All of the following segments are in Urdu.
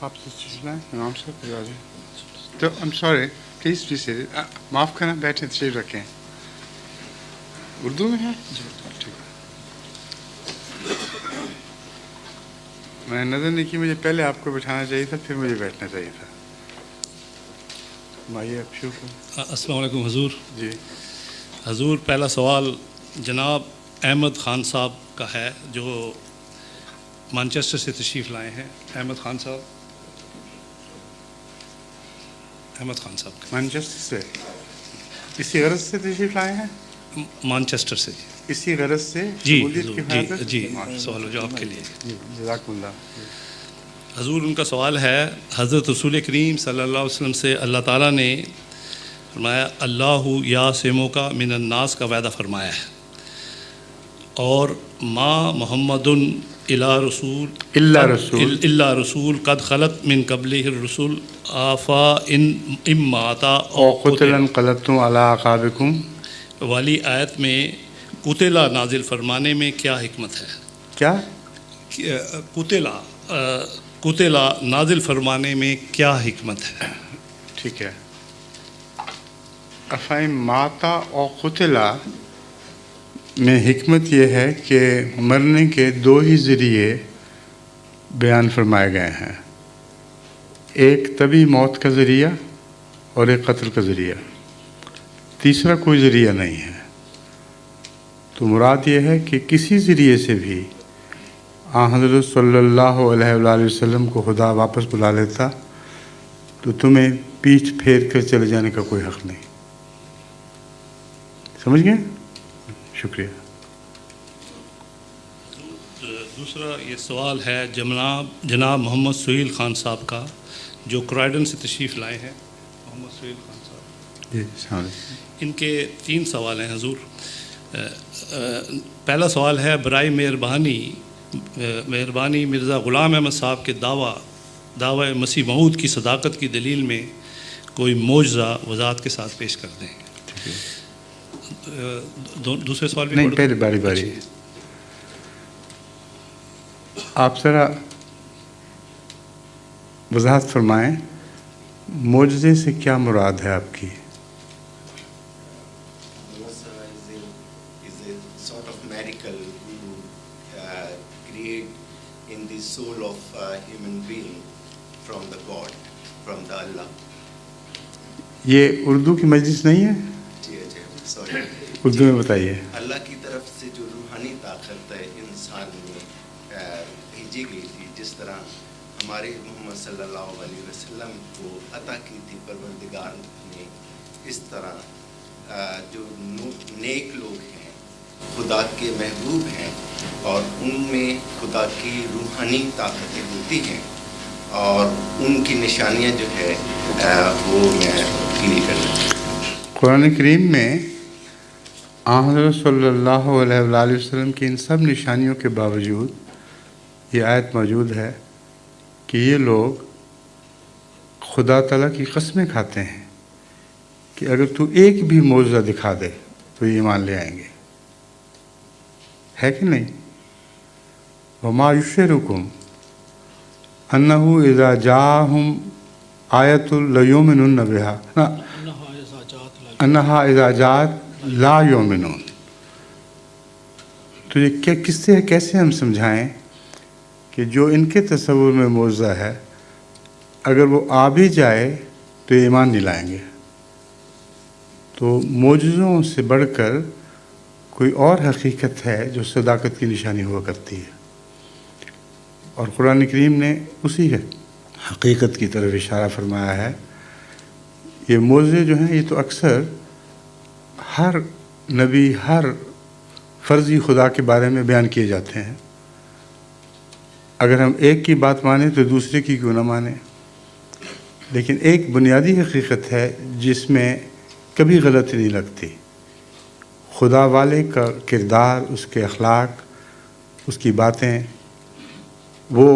آپ سے سنائیں امام صاحب کی آواز تو I'm sorry پلیز پلیز معاف کرنا بیٹھیں تشریف رکھیں اردو میں ہے ٹھیک ہے میں نے نظر نہیں کی مجھے پہلے آپ کو بٹھانا چاہیے تھا پھر مجھے بیٹھنا چاہیے تھا مائیے آپ شروع کریں السلام علیکم حضور. جی حضور پہلا سوال جناب احمد خان صاحب کا ہے جو مانچسٹر سے تشریف لائے ہیں. احمد خان صاحب کا مانچسٹر سے اسی غرض سے تشریف لائے ہیں مانچسٹر سے اسی غرض سے جی شمولیت کی حضور حیات جی سوال و جواب کے لیے. جی جزاکم اللہ. حضور ان کا سوال ہے حضرت رسول کریم صلی اللہ علیہ وسلم سے اللہ تعالیٰ نے فرمایا اللہ یعصمک کا من الناس کا وعدہ فرمایا ہے اور ما محمد الا رسول قد خلت من قبلہ الرسل آفا ان ماتا او قتلا انقلبتم علی اعقابکم والی آیت میں قتلا نازل فرمانے میں کیا حکمت ہے؟ کیا قتلا نازل فرمانے میں کیا حکمت ہے؟ ٹھیک ہے. افہم ماتا او قتلا میں حکمت یہ ہے کہ مرنے کے دو ہی ذریعے بیان فرمائے گئے ہیں. ایک طبی موت کا ذریعہ اور ایک قتل کا ذریعہ. تیسرا کوئی ذریعہ نہیں ہے. تو مراد یہ ہے کہ کسی ذریعے سے بھی حضرت صلی اللہ علیہ وآلہ وسلم کو خدا واپس بلا لیتا تو تمہیں پیٹھ پھیر کر چلے جانے کا کوئی حق نہیں. سمجھ گئے؟ شکریہ. دوسرا یہ سوال ہے جناب محمد سہیل خان صاحب کا جو کرائڈن سے تشریف لائے ہیں. محمد سہیل خان صاحب جی السلام علیکم. ان کے 3 سوال ہیں حضور. پہلا سوال ہے برائے مہربانی مرزا غلام احمد صاحب کے دعوی مسیح موعود کی صداقت کی دلیل میں کوئی معجزہ وضاحت کے ساتھ پیش کر دیں. دوسرے سوال بھی نہیں پہلے باری آپ ذرا وضاحت فرمائیں معجزے سے کیا مراد ہے آپ کی؟ یہ اردو کی مجلس نہیں ہے؟ اردو میں بتائیے. اللہ کی طرف سے جو روحانی طاقت انسان میں بھیجی گئی تھی جس طرح ہمارے محمد صلی اللہ علیہ وسلم کو عطا کی تھی پروردگار نے اس طرح جو نیک لوگ ہیں خدا کے محبوب ہیں اور ان میں خدا کی روحانی طاقتیں ہوتی ہیں اور ان کی نشانیاں جو ہے وہ میں کلیئر کرنا چاہتا ہوں. قرآن کریم میں حضرت صلی اللہ علیہ وآلہ وسلم کی ان سب نشانیوں کے باوجود یہ آیت موجود ہے کہ یہ لوگ خدا تعالیٰ کی قسمیں کھاتے ہیں کہ اگر تو ایک بھی معجزہ دکھا دے تو یہ ایمان لے آئیں گے. ہے کہ نہیں؟ وما یشعرکم انہ اذا جاءہم آیۃ لیؤمنن بہا انہا اذا جاءت لا یؤمنون. تو یہ کیسے ہم سمجھائیں کہ جو ان کے تصور میں معجزہ ہے اگر وہ آ بھی جائے تو یہ ایمان نہیں لائیں گے. تو معجزوں سے بڑھ کر کوئی اور حقیقت ہے جو صداقت کی نشانی ہوا کرتی ہے اور قرآن کریم نے اسی حقیقت کی طرف اشارہ فرمایا ہے. یہ معجزے جو ہیں یہ تو اکثر ہر نبی ہر فرضی خدا کے بارے میں بیان کیے جاتے ہیں. اگر ہم ایک کی بات مانیں تو دوسرے کی کیوں نہ مانیں. لیکن ایک بنیادی حقیقت ہے جس میں کبھی غلطی نہیں لگتی. خدا والے کا کردار، اس کے اخلاق، اس کی باتیں وہ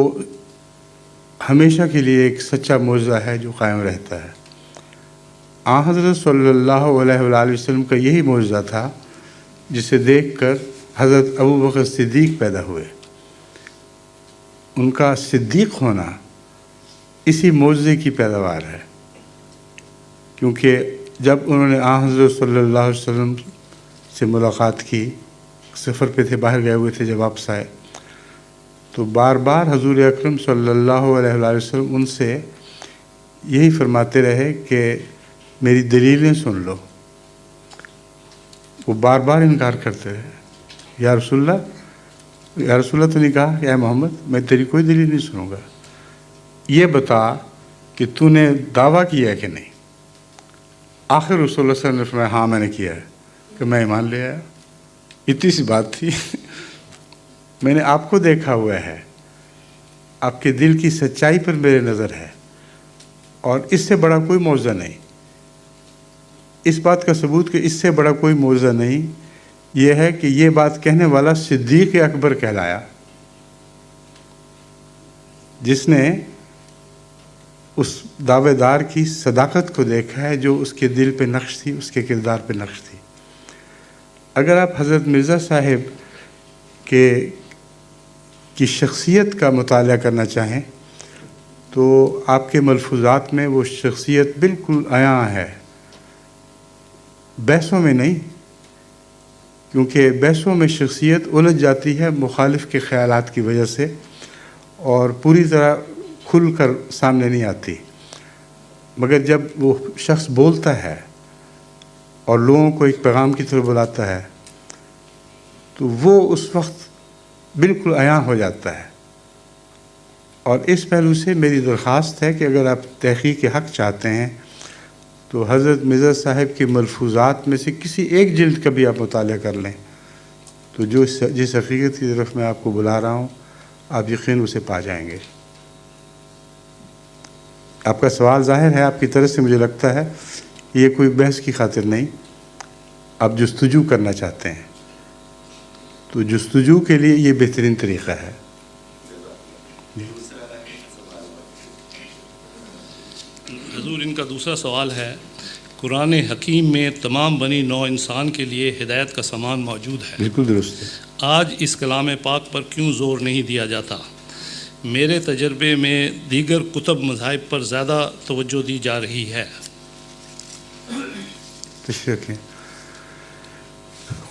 ہمیشہ کے لیے ایک سچا معجزہ ہے جو قائم رہتا ہے. حضرت صلی اللہ علیہ وآلہ وسلم کا یہی معجزہ تھا جسے دیکھ کر حضرت ابو بکر صدیق پیدا ہوئے۔ ان کا صدیق ہونا اسی معجزے کی پیداوار ہے، کیونکہ جب انہوں نے حضرت صلی اللہ علیہ وسلم سے ملاقات کی، سفر پہ تھے، باہر گئے ہوئے تھے، جب واپس آئے تو بار بار حضور اکرم صلی اللہ علیہ وآلہ وسلم ان سے یہی فرماتے رہے کہ میری دلیلیں سن لو۔ وہ بار بار انکار کرتے رہے، یا رسول اللہ تو نہیں کہا کہ اے محمد میں تیری کوئی دلیل نہیں سنوں گا، یہ بتا کہ تو نے دعویٰ کیا ہے کہ نہیں۔ آخر رسول اللہ صلی اللہ علیہ وسلم نے فرمایا ہاں میں نے کیا ہے کہ میں ایمان لے آیا۔ اتنی سی بات تھی۔ میں نے آپ کو دیکھا ہوا ہے، آپ کے دل کی سچائی پر میرے نظر ہے، اور اس سے بڑا کوئی معجزہ نہیں۔ اس بات کا ثبوت کہ اس سے بڑا کوئی معجزہ نہیں یہ ہے کہ یہ بات کہنے والا صدیق اکبر کہلایا، جس نے اس دعوے دار کی صداقت کو دیکھا ہے جو اس کے دل پہ نقش تھی، اس کے کردار پہ نقش تھی۔ اگر آپ حضرت مرزا صاحب کی شخصیت کا مطالعہ کرنا چاہیں تو آپ کے ملفوظات میں وہ شخصیت بالکل عیاں ہے، بحثوں میں نہیں، کیونکہ بحثوں میں شخصیت الجھ جاتی ہے مخالف کے خیالات کی وجہ سے اور پوری طرح کھل کر سامنے نہیں آتی، مگر جب وہ شخص بولتا ہے اور لوگوں کو ایک پیغام کی طرف بلاتا ہے تو وہ اس وقت بالکل عیاں ہو جاتا ہے۔ اور اس پہلو سے میری درخواست ہے کہ اگر آپ تحقیق حق چاہتے ہیں تو حضرت مرزا صاحب کے ملفوظات میں سے کسی ایک جلد کا بھی آپ مطالعہ کر لیں تو جس حقیقت کی طرف میں آپ کو بلا رہا ہوں آپ یقین اسے پا جائیں گے۔ آپ کا سوال ظاہر ہے آپ کی طرف سے، مجھے لگتا ہے یہ کوئی بحث کی خاطر نہیں، آپ جستجو کرنا چاہتے ہیں، تو جستجو کے لیے یہ بہترین طریقہ ہے۔ حضور ان کا دوسرا سوال ہے، قرآن حکیم میں تمام بنی نوع انسان کے لیے ہدایت کا سامان موجود ہے، بالکل درست ہے۔ آج اس کلام پاک پر کیوں زور نہیں دیا جاتا؟ میرے تجربے میں دیگر کتب مذاہب پر زیادہ توجہ دی جا رہی ہے۔ تشریح رکھیں۔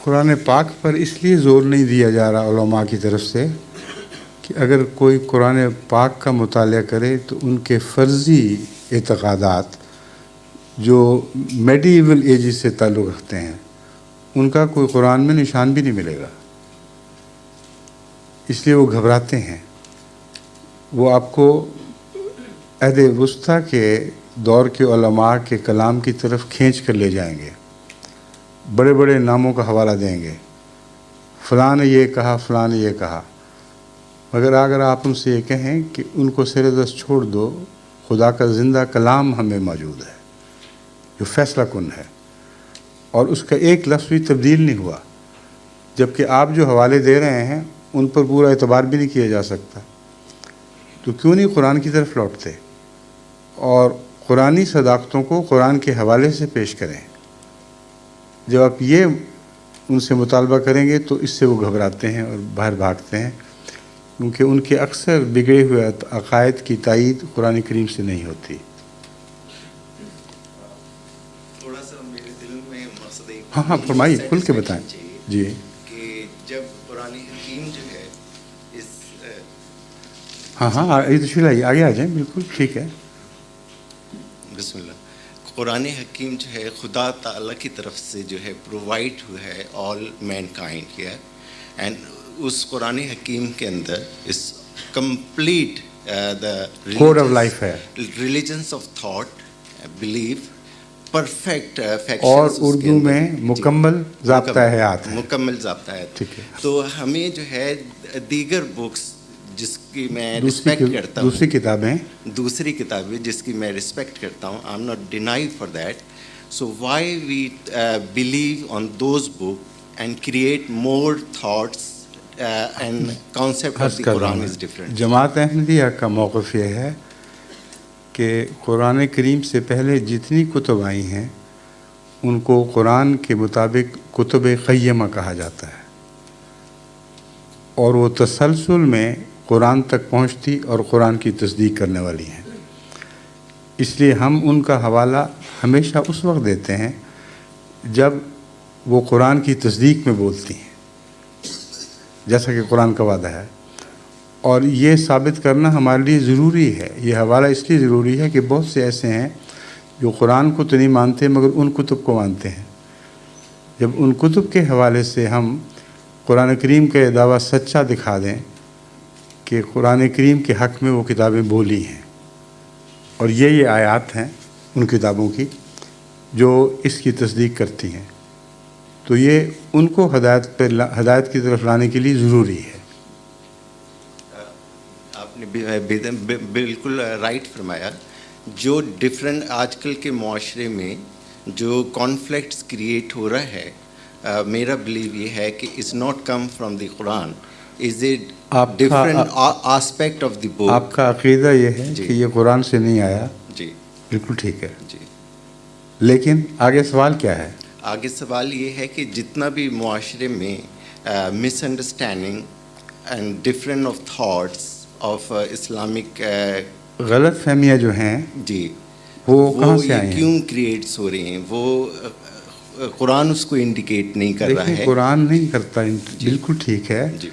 قرآن پاک پر اس لیے زور نہیں دیا جا رہا علماء کی طرف سے کہ اگر کوئی قرآن پاک کا مطالعہ کرے تو ان کے فرضی اعتقادات جو میڈیول ایجز سے تعلق رکھتے ہیں ان کا کوئی قرآن میں نشان بھی نہیں ملے گا، اس لیے وہ گھبراتے ہیں۔ وہ آپ کو عہد وسطیٰ کے دور کے علماء کے کلام کی طرف کھینچ کر لے جائیں گے، بڑے بڑے ناموں کا حوالہ دیں گے، فلاں نے یہ کہا، فلاں نے یہ کہا، مگر اگر آپ ان سے یہ کہیں کہ ان کو سر دست چھوڑ دو، خدا کا زندہ کلام ہمیں موجود ہے جو فیصلہ کن ہے اور اس کا ایک لفظ بھی تبدیل نہیں ہوا، جبکہ آپ جو حوالے دے رہے ہیں ان پر پورا اعتبار بھی نہیں کیا جا سکتا، تو کیوں نہیں قرآن کی طرف لوٹتے اور قرآنی صداقتوں کو قرآن کے حوالے سے پیش کریں؟ جب آپ یہ ان سے مطالبہ کریں گے تو اس سے وہ گھبراتے ہیں اور باہر بھاگتے ہیں، کیونکہ ان کے اکثر بگڑے ہوئے عقائد کی تائید قرآن کریم سے نہیں ہوتی۔ تھوڑا سا میرے دل میں مقصد ہاں فرمائیے، کھل کے بتائیں۔ جی، کہ جب قرآن حکیم جو ہے اس ہاں یہ تشریح لائیے، آگے آ جائیں، بالکل ٹھیک ہے۔ بسم اللہ۔ قرآن حکیم جو ہے خدا تعالیٰ کی طرف سے جو ہے پرووائڈ ہوا ہے آل مین کائنڈ ہے، اینڈ اس قرآن حکیم کے اندر اس complete the code of life ہے، religions of thought, belief, perfect اور اردو میں مکمل ضابطہ حیات ہے، مکمل ضابطہ حیات۔ ٹھیک ہے۔ تو ہمیں جو ہے دیگر بکس جس کی میں رسپیکٹ کرتا ہوں، دوسری کتابیں جس کی میں رسپیکٹ کرتا ہوں، I am not deny for that, so why we believe on those book and create more thoughts and concept of the Quran is different. Jamaat Ahmadiyya کا موقف یہ ہے کہ قرآن کریم سے پہلے جتنی کتب آئی ہیں ان کو قرآن کے مطابق کتب قیمہ کہا جاتا ہے، اور وہ تسلسل میں قرآن تک پہنچتی اور قرآن کی تصدیق کرنے والی ہیں۔ اس لیے ہم ان کا حوالہ ہمیشہ اس وقت دیتے ہیں جب وہ قرآن کی تصدیق میں بولتی ہیں، جیسا کہ قرآن کا وعدہ ہے۔ اور یہ ثابت کرنا ہمارے لیے ضروری ہے، یہ حوالہ اس لیے ضروری ہے کہ بہت سے ایسے ہیں جو قرآن کو تو نہیں مانتے مگر ان کتب کو مانتے ہیں۔ جب ان کتب کے حوالے سے ہم قرآن کریم کا یہ دعویٰ سچا دکھا دیں کہ قرآن کریم کے حق میں وہ کتابیں بولی ہیں، اور یہ آیات ہیں ان کتابوں کی جو اس کی تصدیق کرتی ہیں، تو یہ ان کو ہدایت کی طرف لانے کے لیے ضروری ہے۔ آپ نے بالکل رائٹ فرمایا۔ جو ڈفرینٹ آج کل کے معاشرے میں جو کانفلکٹس کریٹ ہو رہا ہے، میرا بلیو یہ ہے کہ it's not come from the Quran, is a different aspect of the book. آپ کا عقیدہ یہ ہے جی کہ یہ قرآن سے نہیں آیا، جی بالکل ٹھیک ہے جی۔ لیکن آگے سوال کیا ہے؟ آگے سوال یہ ہے کہ جتنا بھی معاشرے میں misunderstanding and different of thoughts of Islamic غلط فہمیاں جو ہیں جی وہ کہاں سے آئی ہیں؟ کیوں کریٹس ہو رہی ہیں؟ وہ قرآن اس کو انڈیکیٹ نہیں کر رہا ہے۔ قرآن نہیں کرتا، بالکل ٹھیک ہے، جی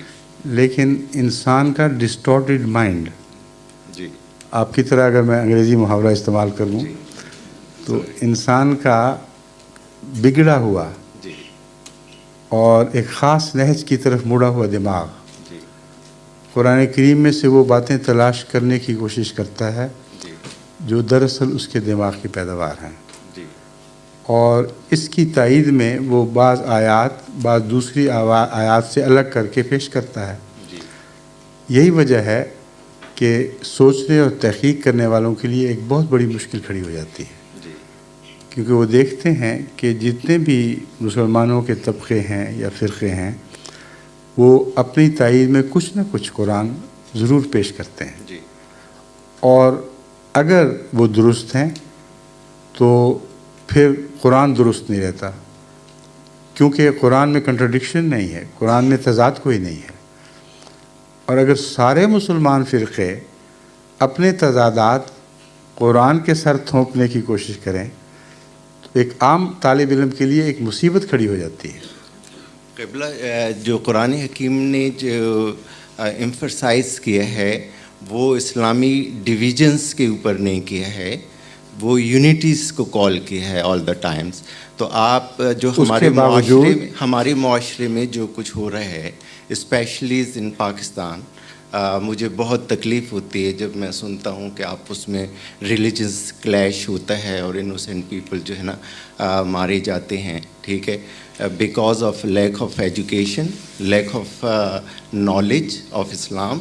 لیکن انسان کا ڈسٹورٹڈ مائنڈ، جی آپ کی طرح اگر میں انگریزی محاورہ استعمال کروں جی تو انسان کا بگڑا ہوا جی اور ایک خاص نہج کی طرف مڑا ہوا دماغ جی قرآن کریم میں سے وہ باتیں تلاش کرنے کی کوشش کرتا ہے جی جو دراصل اس کے دماغ کی پیداوار ہیں، جی اور اس کی تائید میں وہ بعض آیات بعض دوسری آیات سے الگ کر کے پیش کرتا ہے۔ جی یہی وجہ ہے کہ سوچنے اور تحقیق کرنے والوں کے لیے ایک بہت بڑی مشکل کھڑی ہو جاتی ہے، جی کیونکہ وہ دیکھتے ہیں کہ جتنے بھی مسلمانوں کے طبقے ہیں یا فرقے ہیں وہ اپنی تائید میں کچھ نہ کچھ قرآن ضرور پیش کرتے ہیں، جی اور اگر وہ درست ہیں تو پھر قرآن درست نہیں رہتا، کیونکہ قرآن میں کنٹرڈکشن نہیں ہے، قرآن میں تضاد کوئی نہیں ہے۔ اور اگر سارے مسلمان فرقے اپنے تضادات قرآن کے سر تھونپنے کی کوشش کریں تو ایک عام طالب علم کے لیے ایک مصیبت کھڑی ہو جاتی ہے۔ قبلہ جو قرآن حکیم نے جو ایمفرسائز کیا ہے وہ اسلامی ڈویژنس کے اوپر نہیں کیا ہے، وہ یونٹیز کو کال کیا ہے آل دا ٹائمز۔ تو آپ جو ہمارے معاشرے میں جو کچھ ہو رہا ہے اسپیشلی ان پاکستان، مجھے بہت تکلیف ہوتی ہے جب میں سنتا ہوں کہ آپس میں ریلیجنس کلیش ہوتا ہے اور انوسینٹ پیپل جو ہے نا مارے جاتے ہیں، ٹھیک ہے، because of lack of education, lack of knowledge of Islam,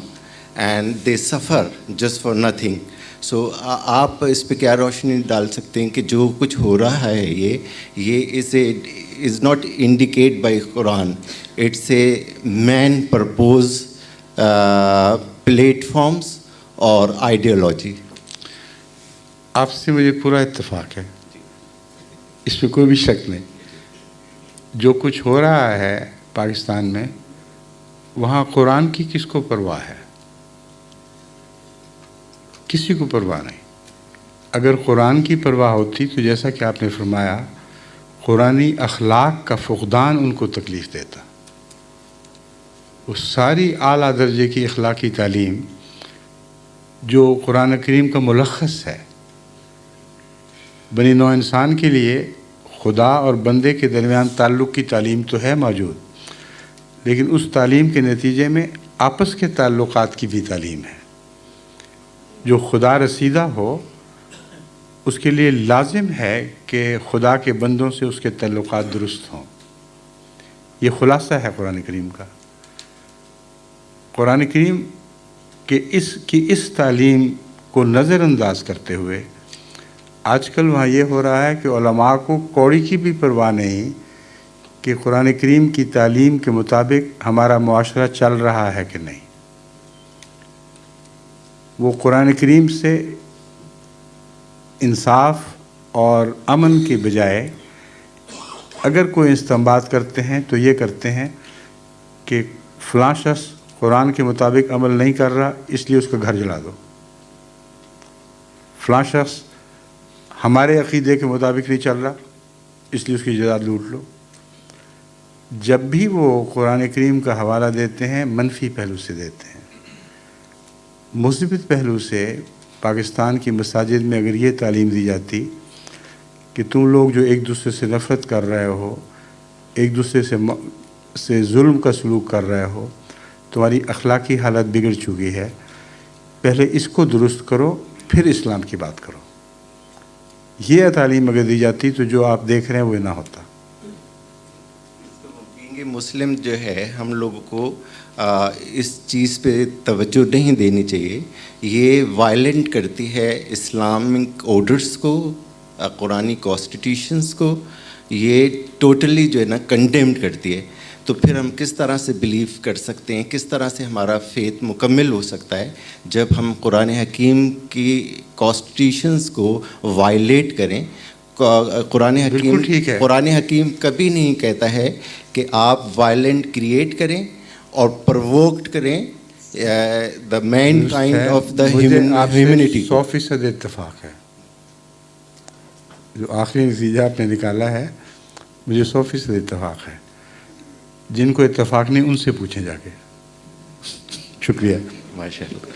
and they سفر جسٹ فار نتھنگ۔ سو آپ اس پہ کیا روشنی ڈال سکتے ہیں کہ جو کچھ ہو رہا ہے یہ is not indicate by Quran, it's a man purpose platforms اور آئیڈیالوجی؟ آپ سے مجھے پورا اتفاق ہے، اس میں کوئی بھی شک نہیں۔ جو کچھ ہو رہا ہے پاکستان میں وہاں قرآن کی کس کو پرواہ ہے؟ کسی کو پرواہ نہیں۔ اگر قرآن کی پرواہ ہوتی تو جیسا کہ آپ نے فرمایا قرآنی اخلاق کا فقدان ان کو تکلیف دیتا۔ وہ ساری اعلیٰ درجے کی اخلاقی تعلیم جو قرآن کریم کا ملخص ہے، بنی نوع انسان کے لیے خدا اور بندے کے درمیان تعلق کی تعلیم تو ہے موجود، لیکن اس تعلیم کے نتیجے میں آپس کے تعلقات کی بھی تعلیم ہے۔ جو خدا رسیدہ ہو اس کے لیے لازم ہے کہ خدا کے بندوں سے اس کے تعلقات درست ہوں۔ یہ خلاصہ ہے قرآن کریم کا۔ قرآن کریم کے اس تعلیم کو نظر انداز کرتے ہوئے آج کل وہاں یہ ہو رہا ہے کہ علماء کو کوڑی کی بھی پرواہ نہیں کہ قرآن کریم کی تعلیم کے مطابق ہمارا معاشرہ چل رہا ہے کہ نہیں۔ وہ قرآن کریم سے انصاف اور امن کے بجائے اگر کوئی استنباط کرتے ہیں تو یہ کرتے ہیں کہ فلاں شخص قرآن کے مطابق عمل نہیں کر رہا اس لیے اس کا گھر جلا دو، فلاں شخص ہمارے عقیدے کے مطابق نہیں چل رہا اس لیے اس کی جائیداد لوٹ لو۔ جب بھی وہ قرآن کریم کا حوالہ دیتے ہیں منفی پہلو سے دیتے ہیں۔ مثبت پہلو سے پاکستان کی مساجد میں اگر یہ تعلیم دی جاتی کہ تم لوگ جو ایک دوسرے سے نفرت کر رہے ہو، ایک دوسرے سے ظلم کا سلوک کر رہے ہو، تمہاری اخلاقی حالت بگڑ چکی ہے، پہلے اس کو درست کرو پھر اسلام کی بات کرو، یہ تعلیم اگر دی جاتی تو جو آپ دیکھ رہے ہیں وہ نہ ہوتا۔ مسلم جو ہے ہم لوگوں کو اس چیز پہ توجہ نہیں دینی چاہیے، یہ وائلنٹ کرتی ہے اسلامک آرڈرز کو، قرآنی کانسٹیٹیوشنز کو، یہ ٹوٹلی جو ہے نا کنڈیمڈ کرتی ہے۔ تو پھر ہم کس طرح سے بلیو کر سکتے ہیں، کس طرح سے ہمارا فیتھ مکمل ہو سکتا ہے جب ہم قرآن حکیم کی کانسٹیٹیوشنز کو وائلیٹ کریں؟ قرآن حکیم کبھی نہیں کہتا ہے کہ آپ وائلنٹ کریٹ کریں اور پرووکڈ کریں دا main kind of the humanity. 100% اتفاق ہے، جو آخری نتیجہ آپ نے نکالا ہے مجھے 100% اتفاق ہے۔ جن کو اتفاق نہیں ان سے پوچھیں جا کے۔ شکریہ، ماشاء اللہ۔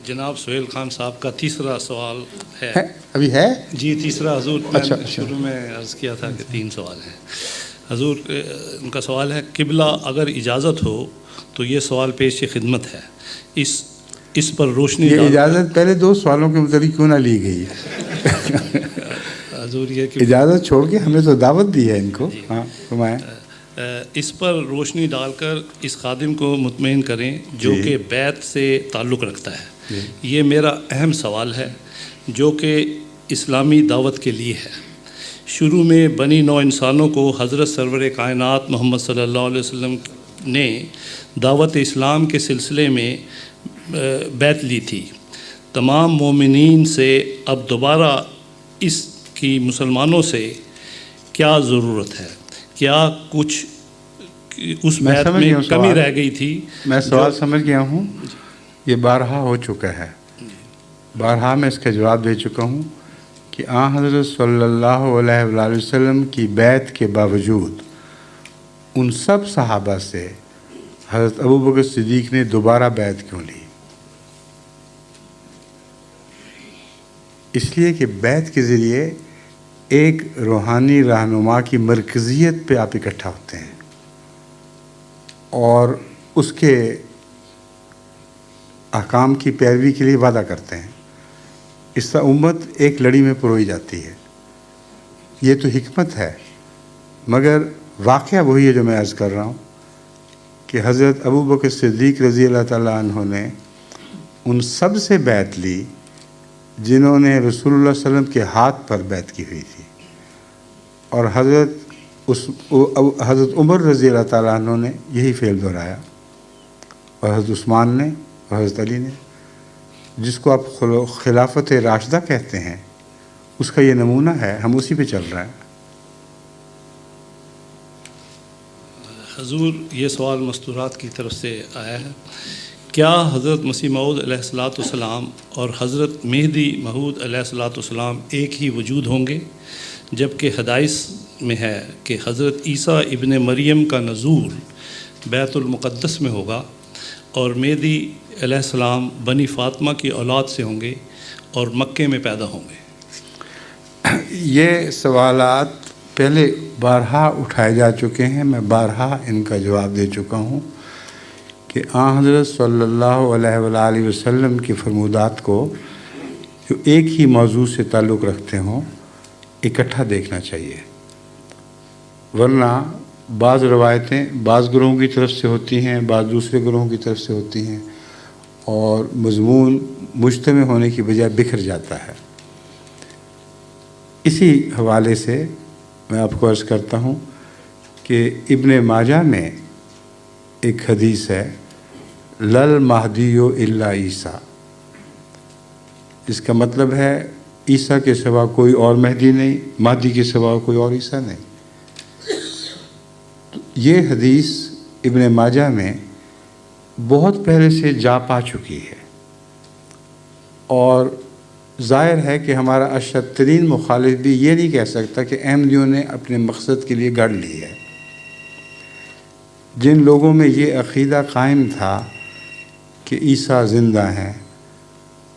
جناب سہیل خان صاحب کا تیسرا سوال ہے۔ ابھی ہے؟ جی تیسرا حضور، اچھا شروع میں عرض کیا تھا کہ 3 سوال ہیں۔ حضور ان کا سوال ہے، قبلہ اگر اجازت ہو تو یہ سوال پیش خدمت ہے، اس پر روشنی یہ اجازت پہلے 2 سوالوں کے متعلق کیوں نہ لی گئی؟ حضور یہ کہ اجازت چھوڑ کے ہمیں تو دعوت دی ہے ان کو۔ ہاں فرمائیں۔ اس پر روشنی ڈال کر اس خادم کو مطمئن کریں جو کہ بیت سے تعلق رکھتا ہے۔ یہ میرا اہم سوال ہے جو کہ اسلامی دعوت کے لیے ہے۔ شروع میں بنی نوع انسانوں کو حضرت سرور کائنات محمد صلی اللہ علیہ وسلم نے دعوت اسلام کے سلسلے میں بیعت لی تھی۔ تمام مومنین سے اب دوبارہ اس کی مسلمانوں سے کیا ضرورت ہے؟ کیا کچھ اس بیعت میں کمی رہ گئی تھی؟ میں سوال سمجھ گیا ہوں، یہ بارہا ہو چکا ہے، بارہا میں اس کا جواب دے چکا ہوں کہ آن حضرت صلی اللہ علیہ وآلہ وسلم کی بیعت کے باوجود ان سب صحابہ سے حضرت ابوبکر صدیق نے دوبارہ بیعت کیوں لی؟ اس لیے کہ بیعت کے ذریعے ایک روحانی رہنما کی مرکزیت پہ آپ اکٹھا ہوتے ہیں اور اس کے احکام کی پیروی کے لیے وعدہ کرتے ہیں۔ اس سے امت ایک لڑی میں پروئی جاتی ہے، یہ تو حکمت ہے۔ مگر واقعہ وہی ہے جو میں عرض کر رہا ہوں کہ حضرت ابوبکر صدیق رضی اللہ تعالیٰ عنہ نے ان سب سے بیعت لی جنہوں نے رسول اللہ صلی اللہ علیہ وسلم کے ہاتھ پر بیعت کی ہوئی تھی، اور حضرت عمر رضی اللہ تعالیٰ عنہ نے یہی فعل دہرایا، اور حضرت عثمان نے اور حضرت علی نے، جس کو آپ خلافت راشدہ کہتے ہیں، اس کا یہ نمونہ ہے، ہم اسی پہ چل رہے ہیں۔ حضور یہ سوال مستورات کی طرف سے آیا ہے، کیا حضرت مسیح موعود علیہ الصلوۃ والسلام اور حضرت مہدی موعود علیہ الصلوۃ والسلام ایک ہی وجود ہوں گے؟ جبکہ حدیث میں ہے کہ حضرت عیسیٰ ابن مریم کا نزول بیت المقدس میں ہوگا اور مہدی علیہ السلام بنی فاطمہ کی اولاد سے ہوں گے اور مکے میں پیدا ہوں گے۔ یہ سوالات پہلے بارہا اٹھائے جا چکے ہیں، میں بارہا ان کا جواب دے چکا ہوں کہ آن حضرت صلی اللہ علیہ وآلہ وسلم کی فرمودات کو جو ایک ہی موضوع سے تعلق رکھتے ہوں اکٹھا دیکھنا چاہیے، ورنہ بعض روایتیں بعض گروہوں کی طرف سے ہوتی ہیں، بعض دوسرے گروہوں کی طرف سے ہوتی ہیں، اور مضمون مجتمع ہونے کی بجائے بکھر جاتا ہے۔ اسی حوالے سے میں آپ کو عرض کرتا ہوں کہ ابن ماجہ میں ایک حدیث ہے، لل مہدی الا عیسیٰ، اس کا مطلب ہے عیسیٰ کے سوا کوئی اور مہدی نہیں، مہدی کے سوا کوئی اور عیسیٰ نہیں۔ تو یہ حدیث ابن ماجہ میں بہت پہلے سے جا پا چکی ہے، اور ظاہر ہے کہ ہمارا اشد ترین مخالف بھی یہ نہیں کہہ سکتا کہ احمدیوں نے اپنے مقصد کے لیے گڑھ لی ہے۔ جن لوگوں میں یہ عقیدہ قائم تھا کہ عیسیٰ زندہ ہیں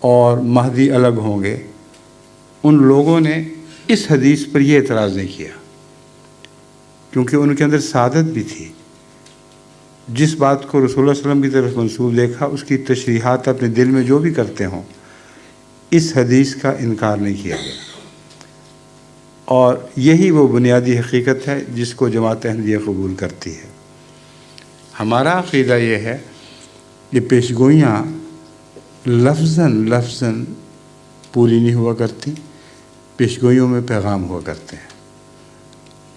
اور مہدی الگ ہوں گے، ان لوگوں نے اس حدیث پر یہ اعتراض نہیں کیا، کیونکہ ان کے اندر سعادت بھی تھی۔ جس بات کو رسول اللہ صلی اللہ علیہ وسلم کی طرف منسوب دیکھا، اس کی تشریحات اپنے دل میں جو بھی کرتے ہوں، اس حدیث کا انکار نہیں کیا گیا، اور یہی وہ بنیادی حقیقت ہے جس کو جماعت احمدیہ قبول کرتی ہے۔ ہمارا عقیدہ یہ ہے کہ پیشگوئیاں لفظاً پوری نہیں ہوا کرتی، پیشگوئیوں میں پیغام ہوا کرتے ہیں۔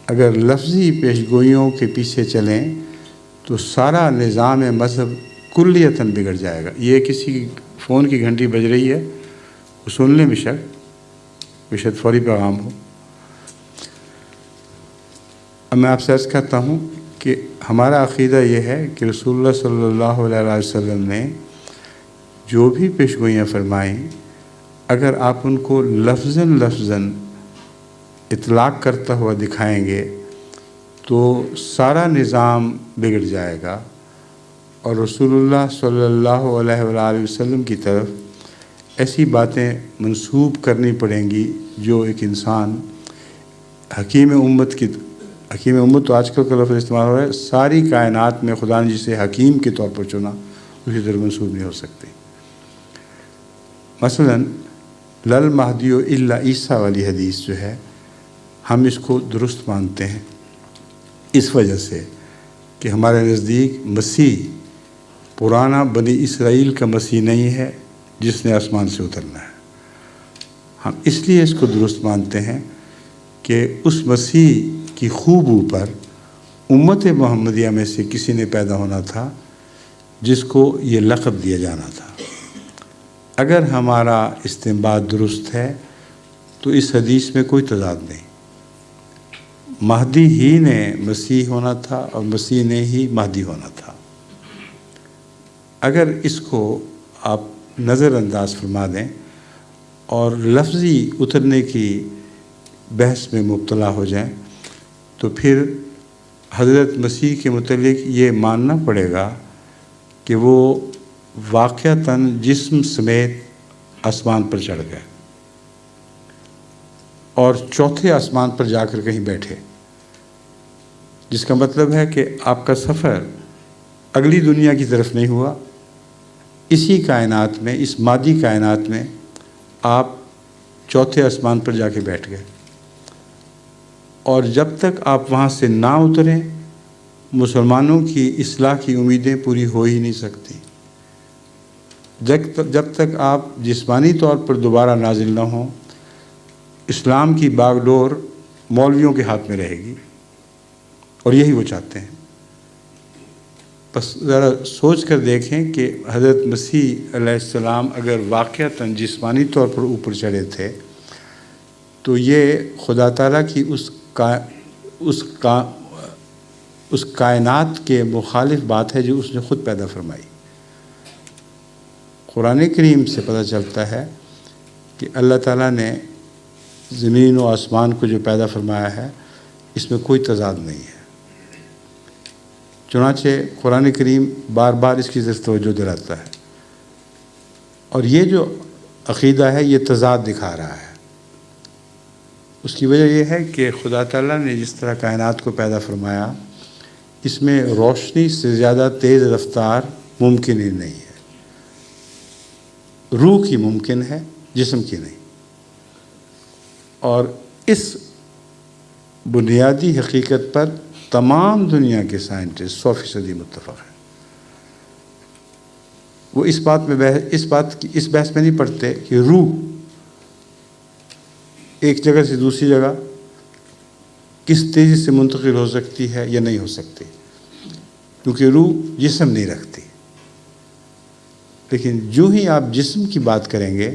اگر لفظی پیشگوئیوں کے پیچھے چلیں تو سارا نظام مذہب کلیتاً بگڑ جائے گا۔ یہ کسی فون کی گھنٹی بج رہی ہے، وہ سن لیں بشک فوری پیغام ہو۔ اب میں آپ سے عرض کرتا ہوں کہ ہمارا عقیدہ یہ ہے کہ رسول اللہ صلی اللہ علیہ وسلم نے جو بھی پیشگوئیاں فرمائیں، اگر آپ ان کو لفظاً اطلاق کرتا ہوا دکھائیں گے تو سارا نظام بگڑ جائے گا، اور رسول اللہ صلی اللہ علیہ وآلہ وسلم کی طرف ایسی باتیں منسوب کرنی پڑیں گی جو ایک انسان حکیم امت تو آج کل کا لفظ استعمال ہو رہا ہے، ساری کائنات میں خدا نے جسے حکیم کے طور پر چنا اسی طرح منسوب نہیں ہو سکتی۔ مثلا لل مہدی الا عیسیٰ والی حدیث جو ہے، ہم اس کو درست مانتے ہیں اس وجہ سے کہ ہمارے نزدیک مسیح پرانا بنی اسرائیل کا مسیح نہیں ہے جس نے آسمان سے اترنا ہے۔ ہم اس لیے اس کو درست مانتے ہیں کہ اس مسیح کی خوبو پر امت محمدیہ میں سے کسی نے پیدا ہونا تھا جس کو یہ لقب دیا جانا تھا۔ اگر ہمارا استنباط درست ہے تو اس حدیث میں کوئی تضاد نہیں، مہدی ہی نے مسیح ہونا تھا اور مسیح نے ہی مہدی ہونا تھا۔ اگر اس کو آپ نظر انداز فرما دیں اور لفظی اترنے کی بحث میں مبتلا ہو جائیں تو پھر حضرت مسیح کے متعلق یہ ماننا پڑے گا کہ وہ واقعتاً جسم سمیت آسمان پر چڑھ گئے اور چوتھے آسمان پر جا کر کہیں بیٹھے، جس کا مطلب ہے کہ آپ کا سفر اگلی دنیا کی طرف نہیں ہوا، اسی کائنات میں، اس مادی کائنات میں آپ چوتھے آسمان پر جا کے بیٹھ گئے، اور جب تک آپ وہاں سے نہ اتریں مسلمانوں کی اصلاح کی امیدیں پوری ہو ہی نہیں سکتی۔ جب تک آپ جسمانی طور پر دوبارہ نازل نہ ہوں، اسلام کی باغ ڈور مولویوں کے ہاتھ میں رہے گی، اور یہی وہ چاہتے ہیں۔ بس ذرا سوچ کر دیکھیں کہ حضرت مسیح علیہ السلام اگر واقعتاً جسمانی طور پر اوپر چڑھے تھے تو یہ خدا تعالیٰ کی اس کائنات کے مخالف بات ہے جو اس نے خود پیدا فرمائی۔ قرآن کریم سے پتہ چلتا ہے کہ اللہ تعالیٰ نے زمین و آسمان کو جو پیدا فرمایا ہے اس میں کوئی تضاد نہیں ہے۔ چنانچہ قرآن کریم بار بار اس کی طرف توجہ دلاتا ہے، اور یہ جو عقیدہ ہے یہ تضاد دکھا رہا ہے۔ اس کی وجہ یہ ہے کہ خدا تعالیٰ نے جس طرح کائنات کو پیدا فرمایا، اس میں روشنی سے زیادہ تیز رفتار ممکن ہی نہیں ہے۔ روح کی ممکن ہے، جسم کی نہیں، اور اس بنیادی حقیقت پر تمام دنیا کے سائنٹسٹ 100% متفق ہیں۔ وہ اس بحث میں نہیں پڑھتے کہ روح ایک جگہ سے دوسری جگہ کس تیزی سے منتقل ہو سکتی ہے یا نہیں ہو سکتی، کیونکہ روح جسم نہیں رکھتی۔ لیکن جو ہی آپ جسم کی بات کریں گے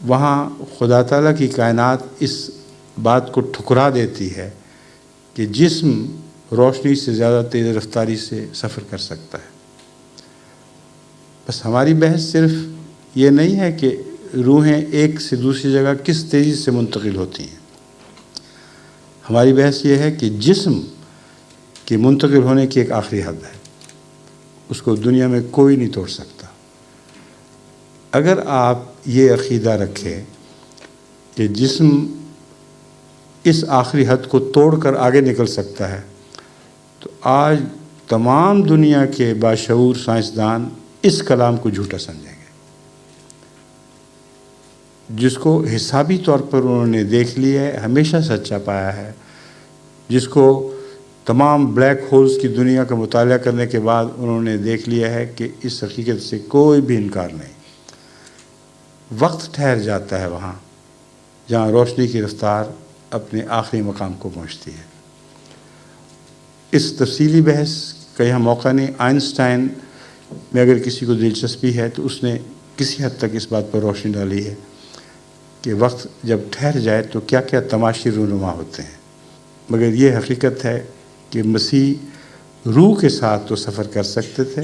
وہاں خدا تعالیٰ کی کائنات اس بات کو ٹھکرا دیتی ہے کہ جسم روشنی سے زیادہ تیز رفتاری سے سفر کر سکتا ہے۔ بس ہماری بحث صرف یہ نہیں ہے کہ روحیں ایک سے دوسری جگہ کس تیزی سے منتقل ہوتی ہیں، ہماری بحث یہ ہے کہ جسم کی منتقل ہونے کی ایک آخری حد ہے، اس کو دنیا میں کوئی نہیں توڑ سکتا۔ اگر آپ یہ عقیدہ رکھیں کہ جسم اس آخری حد کو توڑ کر آگے نکل سکتا ہے، تو آج تمام دنیا کے باشعور سائنسدان اس کلام کو جھوٹا سمجھیں گے، جس کو حسابی طور پر انہوں نے دیکھ لیا ہے، ہمیشہ سچا پایا ہے، جس کو تمام بلیک ہولز کی دنیا کا مطالعہ کرنے کے بعد انہوں نے دیکھ لیا ہے کہ اس حقیقت سے کوئی بھی انکار نہیں۔ وقت ٹھہر جاتا ہے وہاں جہاں روشنی کی رفتار اپنے آخری مقام کو پہنچتی ہے۔ اس تفصیلی بحث کا یہاں موقع نہیں۔ آئنسٹائن میں اگر کسی کو دلچسپی ہے تو اس نے کسی حد تک اس بات پر روشنی ڈالی ہے کہ وقت جب ٹھہر جائے تو کیا کیا تماشے رونما ہوتے ہیں، مگر یہ حقیقت ہے کہ مسیح روح کے ساتھ تو سفر کر سکتے تھے،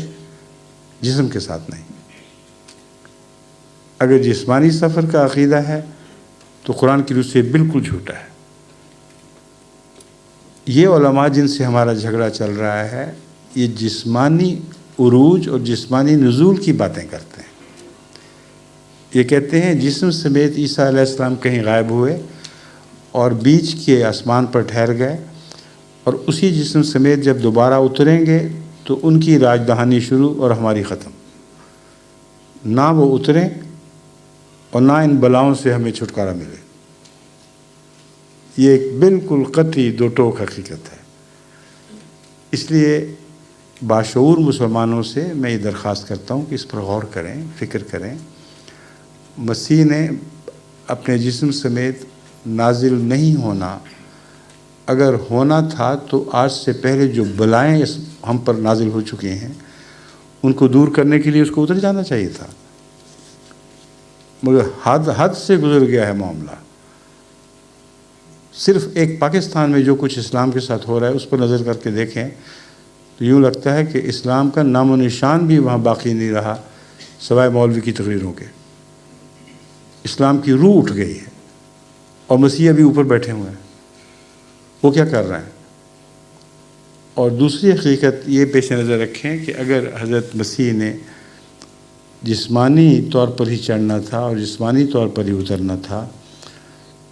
جسم کے ساتھ نہیں۔ اگر جسمانی سفر کا عقیدہ ہے تو قرآن کی روح سے بالکل جھوٹا ہے۔ یہ علماء جن سے ہمارا جھگڑا چل رہا ہے، یہ جسمانی عروج اور جسمانی نزول کی باتیں کرتے ہیں۔ یہ کہتے ہیں جسم سمیت عیسیٰ علیہ السلام کہیں غائب ہوئے اور بیچ کے آسمان پر ٹھہر گئے، اور اسی جسم سمیت جب دوبارہ اتریں گے تو ان کی راج دہانی شروع اور ہماری ختم۔ نہ وہ اتریں اور نہ ان بلاؤں سے ہمیں چھٹکارا ملے۔ یہ ایک بالکل قطعی دو ٹوک حقیقت ہے۔ اس لیے باشعور مسلمانوں سے میں یہ درخواست کرتا ہوں کہ اس پر غور کریں، فکر کریں۔ مسیح نے اپنے جسم سمیت نازل نہیں ہونا، اگر ہونا تھا تو آج سے پہلے جو بلائیں ہم پر نازل ہو چکی ہیں ان کو دور کرنے کے لیے اس کو اتر جانا چاہیے تھا، مگر حد سے گزر گیا ہے معاملہ۔ صرف ایک پاکستان میں جو کچھ اسلام کے ساتھ ہو رہا ہے اس پر نظر کر کے دیکھیں تو یوں لگتا ہے کہ اسلام کا نام و نشان بھی وہاں باقی نہیں رہا سوائے مولوی کی تقریروں کے۔ اسلام کی روح اٹھ گئی ہے اور مسیح ابھی اوپر بیٹھے ہوئے ہیں، وہ کیا کر رہے ہیں؟ اور دوسری حقیقت یہ پیش نظر رکھیں کہ اگر حضرت مسیح نے جسمانی طور پر ہی چڑھنا تھا اور جسمانی طور پر ہی اترنا تھا،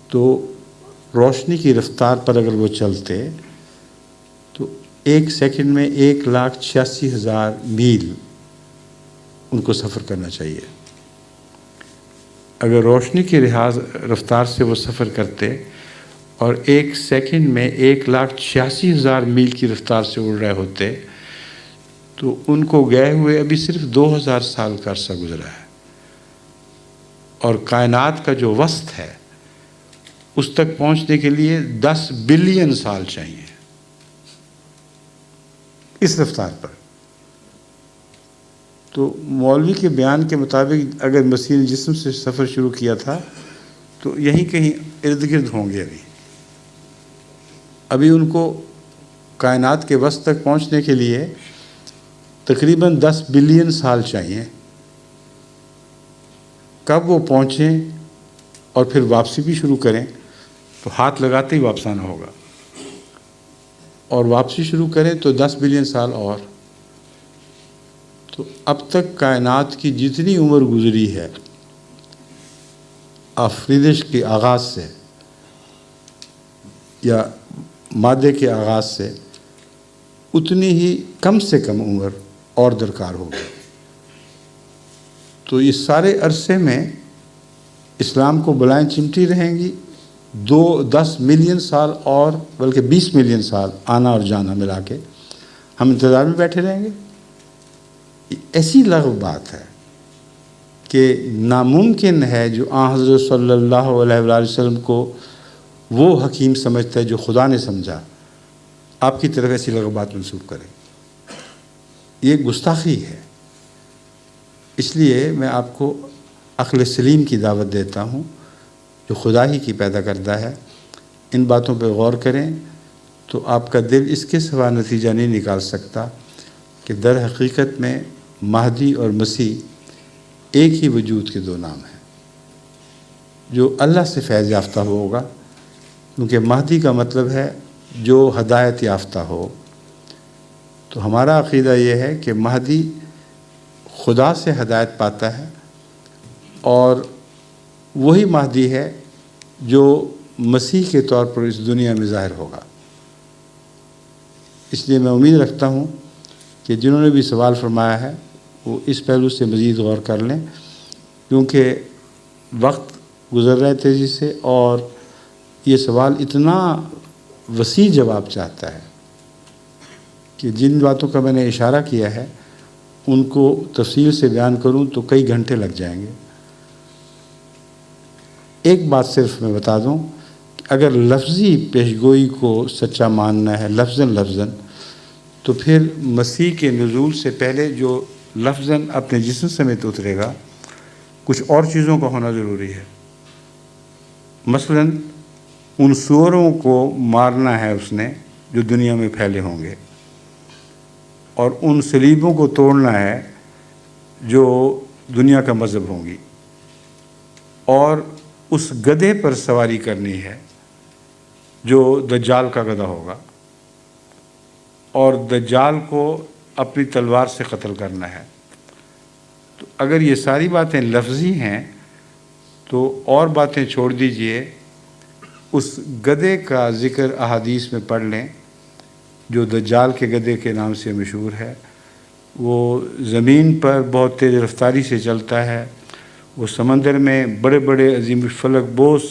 تو روشنی کی رفتار پر اگر وہ چلتے تو 1 سیکنڈ میں 1,86,000 میل ان کو سفر کرنا چاہیے۔ اگر روشنی کی رفتار سے وہ سفر کرتے اور 1 سیکنڈ میں 1,86,000 میل کی رفتار سے اڑ رہے ہوتے تو ان کو گئے ہوئے ابھی صرف 2000 سال کا عرصہ گزرا ہے، اور کائنات کا جو وسط ہے اس تک پہنچنے کے لیے 10 بلین سال چاہیے اس رفتار پر۔ تو مولوی کے بیان کے مطابق اگر مسیح نے جسم سے سفر شروع کیا تھا تو یہیں کہیں ارد گرد ہوں گے۔ ابھی ان کو کائنات کے وسط تک پہنچنے کے لیے تقریباً 10 بلین سال چاہیے۔ کب وہ پہنچیں اور پھر واپسی بھی شروع کریں تو ہاتھ لگاتے ہی واپس آنا ہوگا، اور واپسی شروع کریں تو 10 بلین سال اور۔ تو اب تک کائنات کی جتنی عمر گزری ہے آفریدش کے آغاز سے یا مادے کے آغاز سے، اتنی ہی کم سے کم عمر اور درکار ہوگی۔ تو اس سارے عرصے میں اسلام کو بلائیں چمٹی رہیں گی، 10 ملین سال اور بلکہ 20 ملین سال آنا اور جانا ملا کے ہم انتظار میں بیٹھے رہیں گے۔ ایسی لغو بات ہے کہ ناممکن ہے جو آن حضرت صلی اللہ علیہ وآلہ وسلم کو وہ حکیم سمجھتا ہے جو خدا نے سمجھا، آپ کی طرف ایسی لغو بات منسوب کریں، یہ گستاخی ہے۔ اس لیے میں آپ کو عقل سلیم کی دعوت دیتا ہوں جو خدا ہی کی پیدا کردہ ہے۔ ان باتوں پہ غور کریں تو آپ کا دل اس کے سوا نتیجہ نہیں نکال سکتا کہ در حقیقت میں مہدی اور مسیح ایک ہی وجود کے دو نام ہیں۔ جو اللہ سے فیض یافتہ ہوگا، کیونکہ مہدی کا مطلب ہے جو ہدایت یافتہ ہو، تو ہمارا عقیدہ یہ ہے کہ مہدی خدا سے ہدایت پاتا ہے، اور وہی مہدی ہے جو مسیح کے طور پر اس دنیا میں ظاہر ہوگا۔ اس لیے میں امید رکھتا ہوں کہ جنہوں نے بھی سوال فرمایا ہے وہ اس پہلو سے مزید غور کر لیں، کیونکہ وقت گزر رہا ہے تیزی سے، اور یہ سوال اتنا وسیع جواب چاہتا ہے کہ جن باتوں کا میں نے اشارہ کیا ہے ان کو تفصیل سے بیان کروں تو کئی گھنٹے لگ جائیں گے۔ ایک بات صرف میں بتا دوں کہ اگر لفظی پیشگوئی کو سچا ماننا ہے لفظاً، تو پھر مسیح کے نزول سے پہلے جو لفظاً اپنے جسم سمیت اترے گا، کچھ اور چیزوں کا ہونا ضروری ہے۔ مثلاً ان سوروں کو مارنا ہے اس نے جو دنیا میں پھیلے ہوں گے، اور ان صلیبوں کو توڑنا ہے جو دنیا کا مذہب ہوں گی، اور اس گدھے پر سواری کرنی ہے جو دجال کا گدھا ہوگا، اور دجال کو اپنی تلوار سے قتل کرنا ہے۔ تو اگر یہ ساری باتیں لفظی ہیں تو اور باتیں چھوڑ دیجئے، اس گدھے کا ذکر احادیث میں پڑھ لیں جو دجال کے گدھے کے نام سے مشہور ہے۔ وہ زمین پر بہت تیز رفتاری سے چلتا ہے، وہ سمندر میں بڑے بڑے عظیم الفلک بوس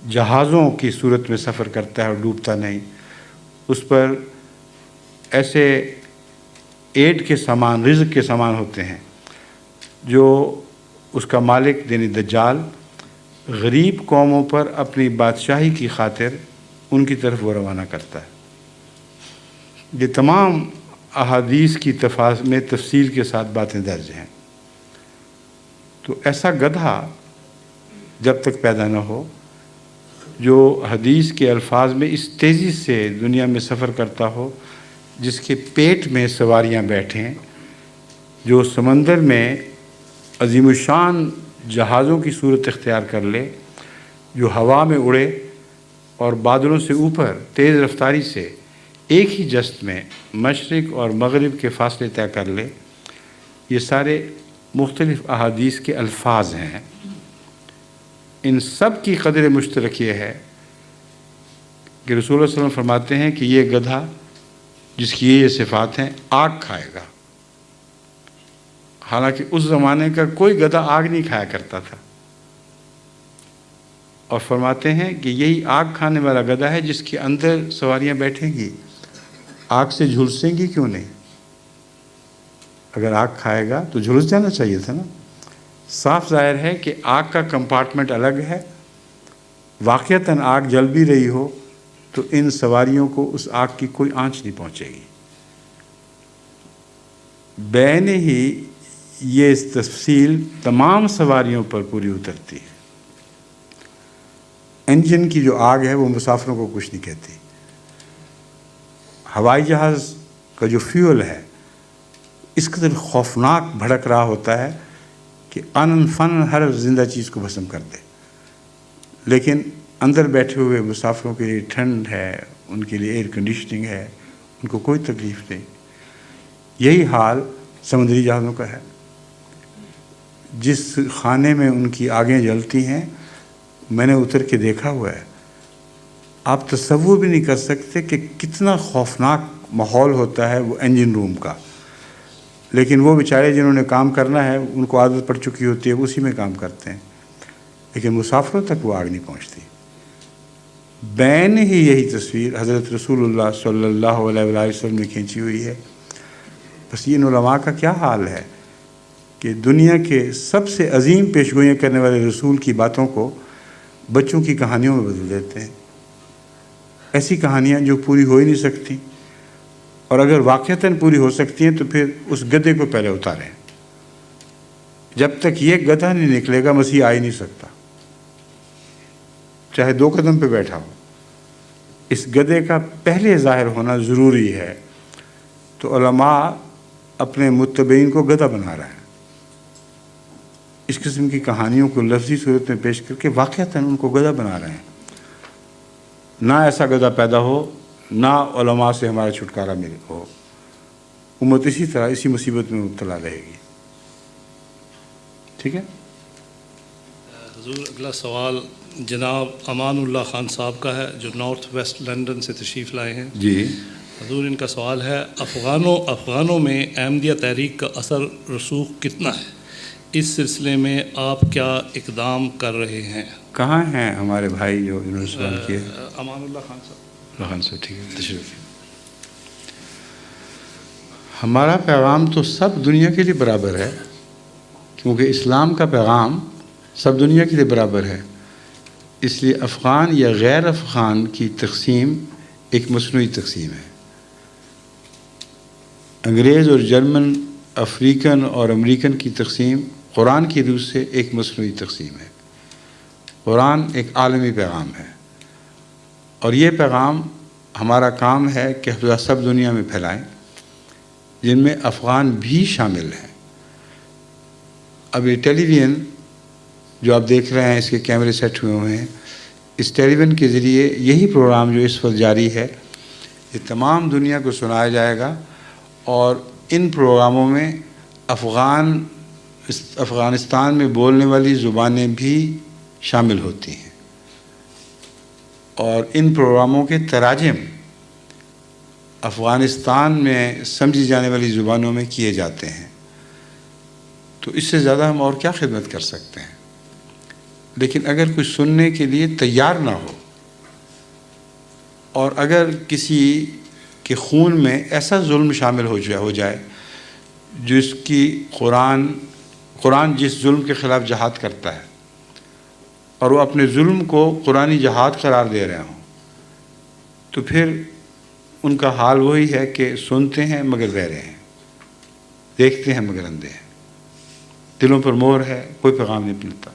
جہازوں کی صورت میں سفر کرتا ہے اور ڈوبتا نہیں۔ اس پر ایسے ایڈ کے سامان، رزق کے سامان ہوتے ہیں جو اس کا مالک یعنی دجال غریب قوموں پر اپنی بادشاہی کی خاطر ان کی طرف وہ روانہ کرتا ہے۔ یہ تمام احادیث کی میں تفصیل کے ساتھ باتیں درج ہیں۔ تو ایسا گدھا جب تک پیدا نہ ہو جو حدیث کے الفاظ میں اس تیزی سے دنیا میں سفر کرتا ہو، جس کے پیٹ میں سواریاں بیٹھیں، جو سمندر میں عظیم الشان جہازوں کی صورت اختیار کر لے، جو ہوا میں اڑے اور بادلوں سے اوپر تیز رفتاری سے ایک ہی جست میں مشرق اور مغرب کے فاصلے طے کر لے، یہ سارے مختلف احادیث کے الفاظ ہیں۔ ان سب کی قدر مشترک یہ ہے کہ رسول اللہ صلی اللہ علیہ وسلم فرماتے ہیں کہ یہ گدھا جس کی یہ صفات ہیں آگ کھائے گا۔ حالانکہ اس زمانے کا کوئی گدھا آگ نہیں کھایا کرتا تھا، اور فرماتے ہیں کہ یہی آگ کھانے والا گدھا ہے جس کے اندر سواریاں بیٹھیں گی، آگ سے جھلسیں گی کیوں نہیں؟ اگر آگ کھائے گا تو جھلس جانا چاہیے تھا نا۔ صاف ظاہر ہے کہ آگ کا کمپارٹمنٹ الگ ہے، واقعتاً آگ جل بھی رہی ہو تو ان سواریوں کو اس آگ کی کوئی آنچ نہیں پہنچے گی۔ بین ہی یہ تفصیل تمام سواریوں پر پوری اترتی ہے۔ انجن کی جو آگ ہے وہ مسافروں کو کچھ نہیں کہتی۔ ہوائی جہاز کا جو فیول ہے اس قدر خوفناک بھڑک رہا ہوتا ہے کہ انن فن ہر زندہ چیز کو بھسم کر دے، لیکن اندر بیٹھے ہوئے مسافروں کے لیے ٹھنڈ ہے، ان کے لیے ایئر کنڈیشننگ ہے، ان کو کوئی تکلیف نہیں۔ یہی حال سمندری جہازوں کا ہے۔ جس خانے میں ان کی آگیں جلتی ہیں میں نے اتر کے دیکھا ہوا ہے، آپ تصور بھی نہیں کر سکتے کہ کتنا خوفناک ماحول ہوتا ہے وہ انجن روم کا۔ لیکن وہ بیچارے جنہوں نے کام کرنا ہے ان کو عادت پڑ چکی ہوتی ہے، وہ اسی میں کام کرتے ہیں، لیکن مسافروں تک وہ آگ نہیں پہنچتی۔ بین ہی یہی تصویر حضرت رسول اللہ صلی اللہ علیہ وسلم نے کھینچی ہوئی ہے۔ بس ان علماء کا کیا حال ہے کہ دنیا کے سب سے عظیم پیشگوئیاں کرنے والے رسول کی باتوں کو بچوں کی کہانیوں میں بدل دیتے ہیں، ایسی کہانیاں جو پوری ہو ہی نہیں سکتی، اور اگر واقعتاً پوری ہو سکتی ہیں تو پھر اس گدھے کو پہلے اتاریں۔ جب تک یہ گدھا نہیں نکلے گا مسیح آ ہی نہیں سکتا، چاہے 2 قدم پہ بیٹھا ہو۔ اس گدھے کا پہلے ظاہر ہونا ضروری ہے، تو علماء اپنے متبعین کو گدھا بنا رہے ہیں، اس قسم کی کہانیوں کو لفظی صورت میں پیش کر کے واقعتاً ان کو گدھا بنا رہے ہیں۔ نہ ایسا گدھا پیدا ہو، نہ علماء سے ہمارا چھٹکارا مل ہو، امت اسی طرح اسی مصیبت میں مبتلا رہے گی۔ ٹھیک ہے؟ حضور اگلا سوال جناب امان اللہ خان صاحب کا ہے، جو نارتھ ویسٹ لندن سے تشریف لائے ہیں۔ جی حضور ان کا سوال ہے، افغانوں میں احمدیہ تحریک کا اثر رسوخ کتنا ہے؟ اس سلسلے میں آپ کیا اقدام کر رہے ہیں؟ کہاں ہیں ہمارے بھائی جو انہوں نے سوال کیا؟ امان اللہ خان صاحب۔ خان صاحب ٹھیک ہے، تشریف۔ ہمارا پیغام تو سب دنیا کے لیے برابر ہے، کیونکہ اسلام کا پیغام سب دنیا کے لیے برابر ہے۔ اس لیے افغان یا غیر افغان کی تقسیم ایک مصنوعی تقسیم ہے۔ انگریز اور جرمن، افریقن اور امریکن کی تقسیم قرآن کی روح سے ایک مصنوعی تقسیم ہے۔ قرآن ایک عالمی پیغام ہے، اور یہ پیغام ہمارا کام ہے کہ ہم سب دنیا میں پھیلائیں، جن میں افغان بھی شامل ہیں۔ اب یہ ٹیلی ویژن جو آپ دیکھ رہے ہیں، اس کے کیمرے سیٹ ہوئے ہیں، اس ٹیلی ویژن کے ذریعے یہی پروگرام جو اس وقت جاری ہے یہ تمام دنیا کو سنایا جائے گا، اور ان پروگراموں میں افغانستان میں بولنے والی زبانیں بھی شامل ہوتی ہیں، اور ان پروگراموں کے تراجم افغانستان میں سمجھی جانے والی زبانوں میں کیے جاتے ہیں۔ تو اس سے زیادہ ہم اور کیا خدمت کر سکتے ہیں؟ لیکن اگر کوئی سننے کے لیے تیار نہ ہو، اور اگر کسی کے خون میں ایسا ظلم شامل ہو جائے جس کی قرآن جس ظلم کے خلاف جہاد کرتا ہے، اور وہ اپنے ظلم کو قرآنی جہاد قرار دے رہے ہوں، تو پھر ان کا حال وہی ہے کہ سنتے ہیں مگر بہرے ہیں، دیکھتے ہیں مگر اندھے ہیں، دلوں پر مہر ہے، کوئی پیغام نہیں ملتا۔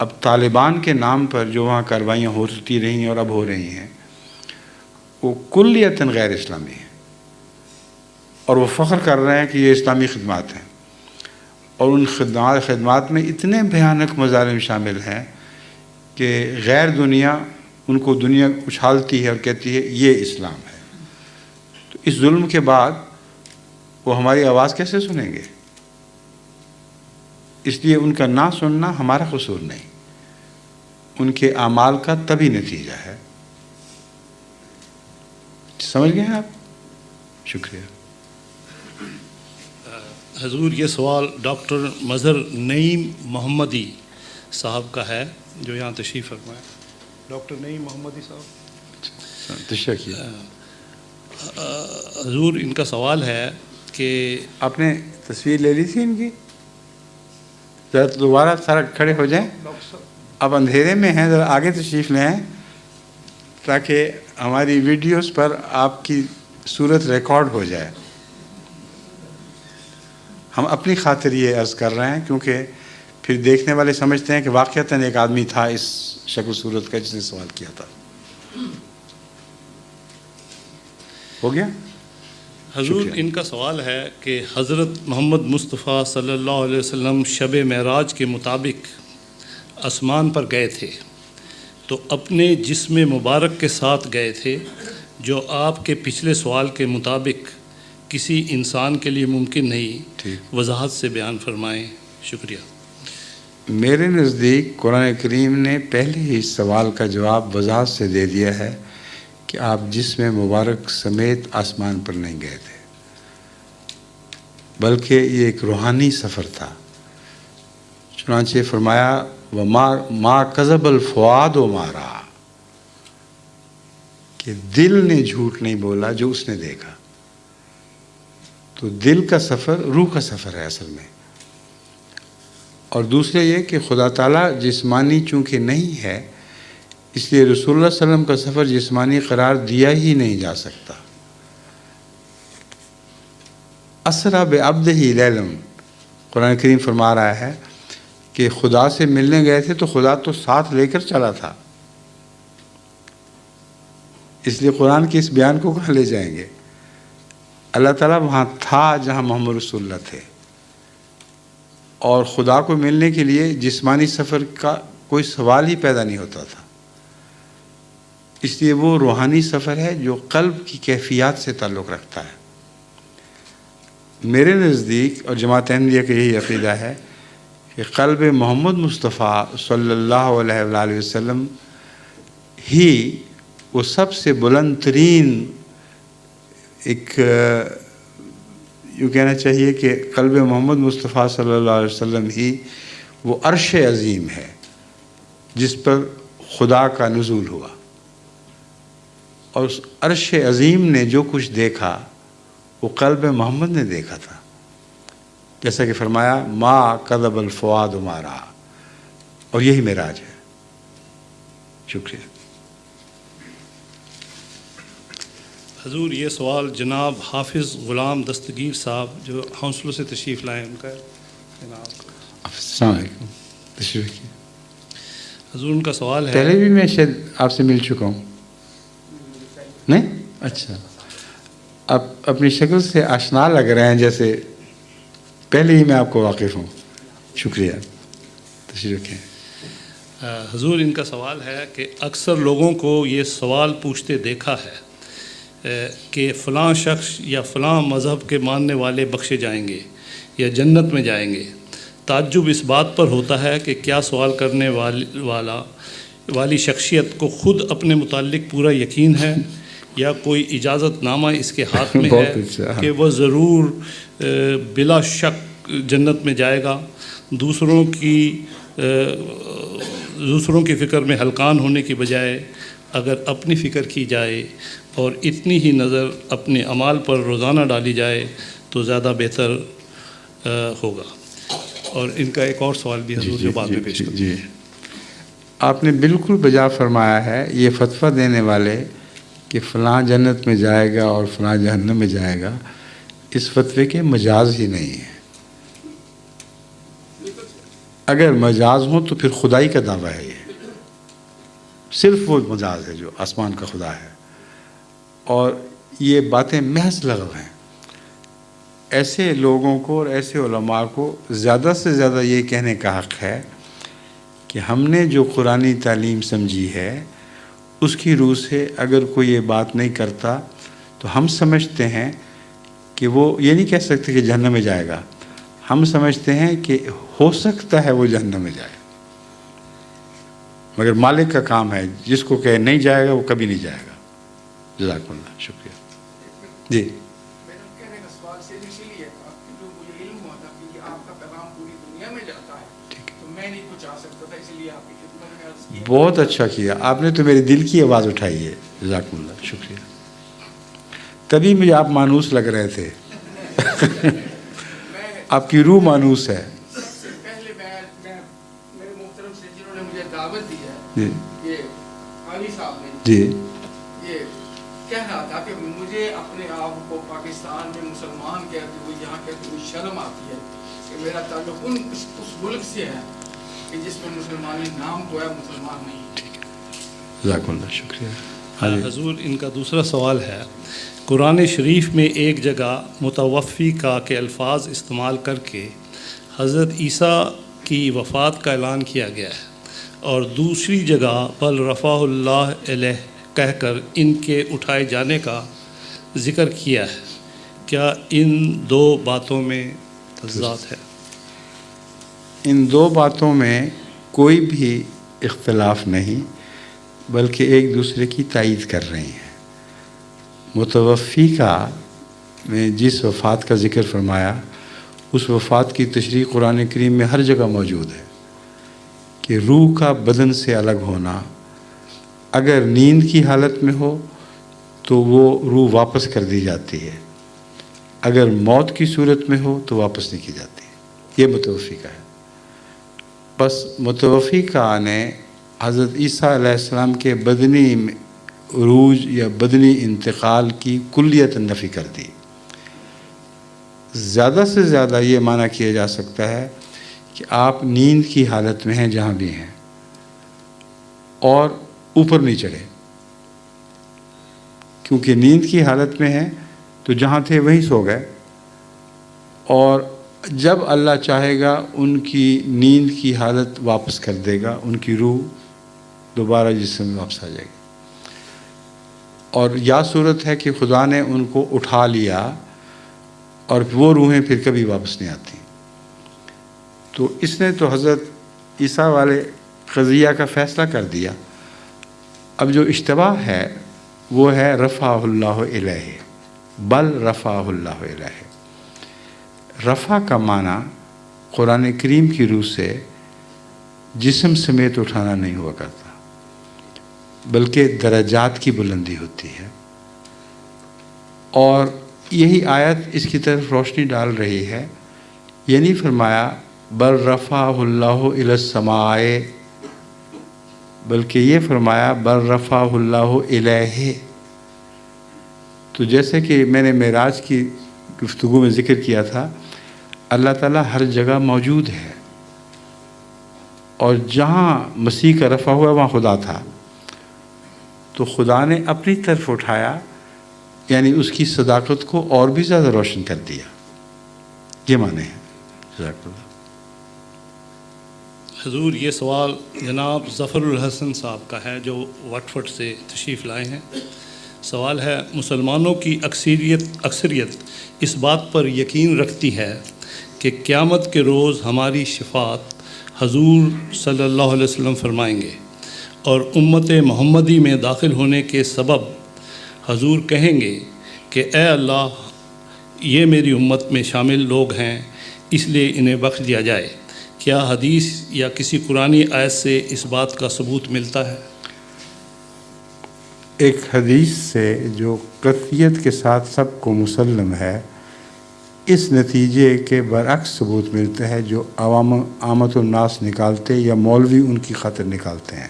اب طالبان کے نام پر جو وہاں کارروائیاں ہوتی رہی ہیں اور اب ہو رہی ہیں، وہ کلیتاً غیر اسلامی ہیں، اور وہ فخر کر رہے ہیں کہ یہ اسلامی خدمات ہیں، اور ان خدمات میں اتنے بھیانک مظالم شامل ہیں کہ غیر دنیا ان کو دنیا اچھالتی ہے اور کہتی ہے یہ اسلام ہے۔ تو اس ظلم کے بعد وہ ہماری آواز کیسے سنیں گے؟ اس لیے ان کا نہ سننا ہمارا قصور نہیں، ان کے اعمال کا طبی نتیجہ ہے۔ سمجھ گئے ہیں آپ؟ شکریہ۔ حضور یہ سوال ڈاکٹر مظہر نعیم محمدی صاحب کا ہے، جو یہاں تشریف فرمائے۔ ڈاکٹر نعیم محمدی صاحب تشریف۔ حضور ان کا سوال ہے کہ آپ نے تصویر لے لی تھی ان کی؟ ذرا دوبارہ سارا کھڑے ہو جائیں، اب اندھیرے میں ہیں، ذرا آگے تشریف لے آئیں تاکہ ہماری ویڈیوز پر آپ کی صورت ریکارڈ ہو جائے۔ ہم اپنی خاطر یہ عرض کر رہے ہیں، کیونکہ پھر دیکھنے والے سمجھتے ہیں کہ واقعتاً ایک آدمی تھا اس شکل صورت کا جس نے سوال کیا تھا۔ ہو گیا؟ حضور ان کا سوال ہے کہ حضرت محمد مصطفیٰ صلی اللہ علیہ وسلم شب معراج کے مطابق آسمان پر گئے تھے، تو اپنے جسم مبارک کے ساتھ گئے تھے، جو آپ کے پچھلے سوال کے مطابق کسی انسان کے لیے ممکن نہیں، وضاحت سے بیان فرمائیں۔ شکریہ۔ میرے نزدیک قرآن کریم نے پہلے ہی اس سوال کا جواب وضاحت سے دے دیا ہے کہ آپ جسم مبارک سمیت آسمان پر نہیں گئے تھے، بلکہ یہ ایک روحانی سفر تھا۔ چنانچہ فرمایا وَمَا كَذَبَ الْفُؤَادُ مَا رَأَىٰ، کہ دل نے جھوٹ نہیں بولا جو اس نے دیکھا۔ تو دل کا سفر روح کا سفر ہے اصل میں۔ اور دوسرے یہ کہ خدا تعالیٰ جسمانی چونکہ نہیں ہے، اس لیے رسول اللہ صلی اللہ علیہ وسلم کا سفر جسمانی قرار دیا ہی نہیں جا سکتا۔ اسریٰ بعبدہ لیلاً، قرآن کریم فرما رہا ہے کہ خدا سے ملنے گئے تھے تو خدا تو ساتھ لے کر چلا تھا، اس لیے قرآن کے اس بیان کو کہاں لے جائیں گے؟ اللہ تعالیٰ وہاں تھا جہاں محمد رسول اللہ تھے، اور خدا کو ملنے کے لیے جسمانی سفر کا کوئی سوال ہی پیدا نہیں ہوتا تھا، اس لیے وہ روحانی سفر ہے جو قلب کی کیفیات سے تعلق رکھتا ہے۔ میرے نزدیک اور جماعت احمدیہ کا یہی عقیدہ ہے کہ قلب محمد مصطفیٰ صلی اللہ علیہ وآلہ وسلم ہی وہ سب سے بلند ترین، ایک یوں کہنا چاہیے کہ قلب محمد مصطفیٰ صلی اللہ علیہ وسلم ہی وہ عرش عظیم ہے جس پر خدا کا نزول ہوا، اور اس عرش عظیم نے جو کچھ دیکھا وہ قلب محمد نے دیکھا تھا، جیسا کہ فرمایا ما کذب الفؤاد ما رأى، اور یہی معراج ہے۔ شکریہ۔ حضور یہ سوال جناب حافظ غلام دستگیر صاحب جو حوصلوں سے تشریف لائے ان کا جناب۔ السلام علیکم، تشریف رکھیے۔ حضور ان کا سوال ہے، پہلے بھی میں شاید آپ سے مل چکا ہوں، نہیں؟ اچھا، اب اپنی شکل سے آشنا لگ رہے ہیں جیسے پہلے ہی میں آپ کو واقف ہوں۔ شکریہ، تشریف رکھیں۔ حضور ان کا سوال ہے کہ اکثر لوگوں کو یہ سوال پوچھتے دیکھا ہے کہ فلاں شخص یا فلاں مذہب کے ماننے والے بخشے جائیں گے یا جنت میں جائیں گے۔ تعجب اس بات پر ہوتا ہے کہ کیا سوال کرنے والی شخصیت کو خود اپنے متعلق پورا یقین ہے یا کوئی اجازت نامہ اس کے ہاتھ میں ہے کہ وہ ضرور بلا شک جنت میں جائے گا؟ دوسروں کی فکر میں ہلکان ہونے کی بجائے اگر اپنی فکر کی جائے اور اتنی ہی نظر اپنے اعمال پر روزانہ ڈالی جائے تو زیادہ بہتر ہوگا۔ اور ان کا ایک اور سوال بھی حضور جو بعد میں پیش کریں۔ جی، آپ نے بالکل بجا فرمایا ہے۔ یہ فتویٰ دینے والے کہ فلاں جنت میں جائے گا اور فلاں جہنم میں جائے گا، اس فتوے کے مجاز ہی نہیں ہے۔ اگر مجاز ہوں تو پھر خدائی کا دعویٰ ہے، یہ صرف وہ مجاز ہے جو آسمان کا خدا ہے، اور یہ باتیں محض لغو ہیں۔ ایسے لوگوں کو اور ایسے علماء کو زیادہ سے زیادہ یہ کہنے کا حق ہے کہ ہم نے جو قرآنی تعلیم سمجھی ہے اس کی روح سے اگر کوئی یہ بات نہیں کرتا تو ہم سمجھتے ہیں کہ وہ یہ نہیں کہہ سکتے کہ جہنم میں جائے گا، ہم سمجھتے ہیں کہ ہو سکتا ہے وہ جہنم میں جائے، مگر مالک کا کام ہے، جس کو کہ نہیں جائے گا وہ کبھی نہیں جائے گا۔ جزاک اللہ، شکریہ۔ جی، میرا کہنے کا سوال صرف اسی لیے تھا کہ جو مجھے علم ہوا تھا کہ آپ کا پیغام پوری دنیا میں جاتا ہے تو میں نہیں پہنچا سکتا تھا، اس لیے آپ کی خدمت میں عرض کی۔ بہت اچھا کیا آپ نے، تو میرے دل کی آواز اٹھائی ہے۔ جزاک اللہ، شکریہ۔ تبھی مجھے آپ مانوس لگ رہے تھے۔ آپ کی روح مانوس ہے۔ سب سے پہلے میں میرے محترم سے جنہوں نے مجھے دعوت دی ہے، جی یہ علی صاحب نے جی یہ کہہ رہا تھا کہ مجھے اپنے آپ کو پاکستان میں مسلمان کہتے ہوئے یہاں کہتے ہوئے شرم آتی ہے کہ میرا تعلق اس ملک سے ہے کہ جس میں مسلمانی نام تو ہے، مسلمان نہیں۔ جزاک اللہ، شکریہ۔ حضور ان کا دوسرا سوال ہے، قرآن شریف میں ایک جگہ متوفی کا کے الفاظ استعمال کر کے حضرت عیسیٰ کی وفات کا اعلان کیا گیا ہے، اور دوسری جگہ بل رفع اللہ علیہ کہہ کر ان کے اٹھائے جانے کا ذکر کیا ہے۔ کیا ان دو باتوں میں تضاد ہے؟ ان دو باتوں میں کوئی بھی اختلاف نہیں، بلکہ ایک دوسرے کی تائید کر رہی ہیں۔ متوفی کا میں جس وفات کا ذکر فرمایا، اس وفات کی تشریح قرآن کریم میں ہر جگہ موجود ہے کہ روح کا بدن سے الگ ہونا، اگر نیند کی حالت میں ہو تو وہ روح واپس کر دی جاتی ہے، اگر موت کی صورت میں ہو تو واپس نہیں کی جاتی۔ یہ متوفی کا ہے۔ بس متوفی کا نے حضرت عیسیٰ علیہ السلام کے بدنی عروج یا بدنی انتقال کی کلیت نفی کر دی، زیادہ سے زیادہ یہ معنی کیا جا سکتا ہے کہ آپ نیند کی حالت میں ہیں جہاں بھی ہیں، اور اوپر نہیں چڑھے، کیونکہ نیند کی حالت میں ہیں تو جہاں تھے وہیں سو گئے، اور جب اللہ چاہے گا ان کی نیند کی حالت واپس کر دے گا، ان کی روح دوبارہ جسم میں واپس آ جائے گی۔ اور یا صورت ہے کہ خدا نے ان کو اٹھا لیا اور وہ روحیں پھر کبھی واپس نہیں آتی۔ تو اس نے تو حضرت عیسیٰ والے قضیہ کا فیصلہ کر دیا۔ اب جو اشتباہ ہے وہ ہے رفع اللہ الیہ، بل رفع اللہ الیہ۔ رفع کا معنی قرآن کریم کی روح سے جسم سمیت اٹھانا نہیں ہوا کرتا، بلکہ درجات کی بلندی ہوتی ہے، اور یہی آیت اس کی طرف روشنی ڈال رہی ہے۔ یہ نہیں فرمایا بل رفعہ اللہ الی السماء، بلکہ یہ فرمایا بل رفعہ اللہ الیہ۔ تو جیسے کہ میں نے معراج کی گفتگو میں ذکر کیا تھا، اللہ تعالیٰ ہر جگہ موجود ہے، اور جہاں مسیح کا رفع ہوا وہاں خدا تھا، تو خدا نے اپنی طرف اٹھایا، یعنی اس کی صداقت کو اور بھی زیادہ روشن کر دیا۔ یہ معنی ہے۔ جزاک اللہ۔ حضور یہ سوال جناب ظفر الحسن صاحب کا ہے، جو واٹفورڈ سے تشریف لائے ہیں۔ سوال ہے، مسلمانوں کی اکثریت اس بات پر یقین رکھتی ہے کہ قیامت کے روز ہماری شفاعت حضور صلی اللہ علیہ وسلم فرمائیں گے، اور امت محمدی میں داخل ہونے کے سبب حضور کہیں گے کہ اے اللہ، یہ میری امت میں شامل لوگ ہیں، اس لیے انہیں بخش دیا جائے۔ کیا حدیث یا کسی قرآنی آیت سے اس بات کا ثبوت ملتا ہے؟ ایک حدیث سے جو قطعیت کے ساتھ سب کو مسلم ہے، اس نتیجے کے برعکس ثبوت ملتا ہے جو عامت الناس نکالتے یا مولوی ان کی خاطر نکالتے ہیں۔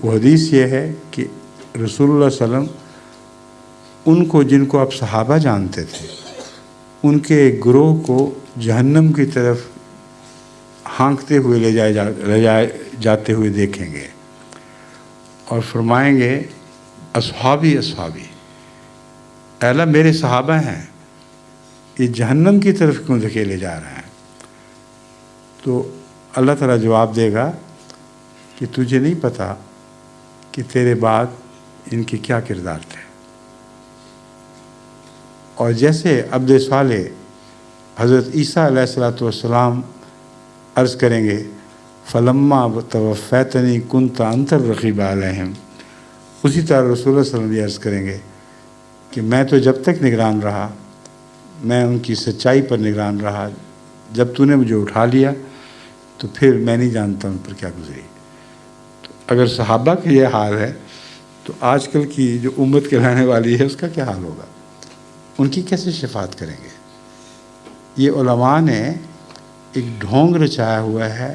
وہ حدیث یہ ہے کہ رسول اللہ صلی اللہ علیہ وسلم ان کو، جن کو آپ صحابہ جانتے تھے، ان کے ایک گروہ کو جہنم کی طرف ہانکتے ہوئے لے جائے جاتے ہوئے دیکھیں گے، اور فرمائیں گے اصحابی اصحابی، اے اللہ میرے صحابہ ہیں، یہ جہنم کی طرف کیوں دھکیلے جا رہے ہیں؟ تو اللہ تعالیٰ جواب دے گا کہ تجھے نہیں پتہ کہ تیرے بعد ان کے کیا کردار تھے۔ اور جیسے عبد صالح حضرت عیسیٰ علیہ الصلوۃ والسلام عرض کریں گے فلما توفیتنی کنت انت الرقیب علیہم، اسی طرح رسول اللہ صلی اللہ علیہ وسلم یہ عرض کریں گے کہ میں تو جب تک نگران رہا، میں ان کی سچائی پر نگران رہا، جب تو نے مجھے اٹھا لیا تو پھر میں نہیں جانتا ان پر کیا گزری۔ تو اگر صحابہ کا یہ حال ہے تو آج کل کی جو امت کہلانے والی ہے اس کا کیا حال ہوگا؟ ان کی کیسے شفاعت کریں گے؟ یہ علماء نے ایک ڈھونگ رچایا ہوا ہے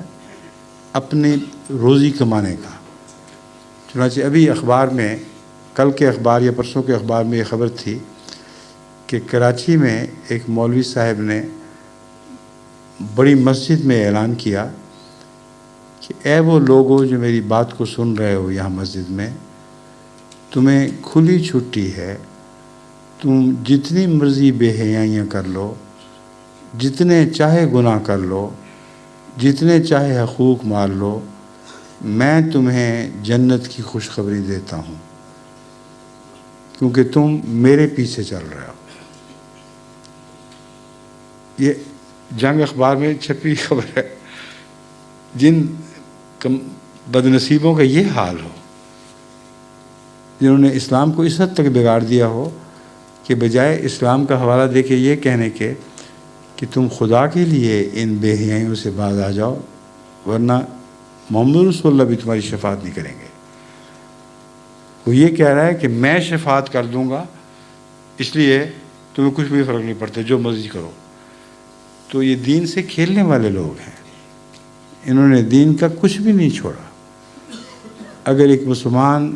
اپنے روزی کمانے کا۔ چنانچہ ابھی اخبار میں، کل کے اخبار یا پرسوں کے اخبار میں یہ خبر تھی کہ کراچی میں ایک مولوی صاحب نے بڑی مسجد میں اعلان کیا کہ اے وہ لوگوں جو میری بات کو سن رہے ہو یہاں مسجد میں، تمہیں کھلی چھٹی ہے، تم جتنی مرضی بے حیائیاں کر لو، جتنے چاہے گناہ کر لو، جتنے چاہے حقوق مار لو، میں تمہیں جنت کی خوشخبری دیتا ہوں، کیونکہ تم میرے پیچھے چل رہے ہو۔ یہ جنگ اخبار میں چھپی خبر ہے۔ جن بد نصیبوں کا یہ حال ہو، جنہوں نے اسلام کو اس حد تک بگاڑ دیا ہو کہ بجائے اسلام کا حوالہ دے کے یہ کہنے کے کہ تم خدا کے لیے ان بے حیائیوں سے باز آ جاؤ، ورنہ محمد رسول اللہ بھی تمہاری شفاعت نہیں کریں گے۔ وہ یہ کہہ رہا ہے کہ میں شفاعت کر دوں گا، اس لیے تمہیں کچھ بھی فرق نہیں پڑتا، جو مرضی کرو۔ تو یہ دین سے کھیلنے والے لوگ ہیں، انہوں نے دین کا کچھ بھی نہیں چھوڑا۔ اگر ایک مسلمان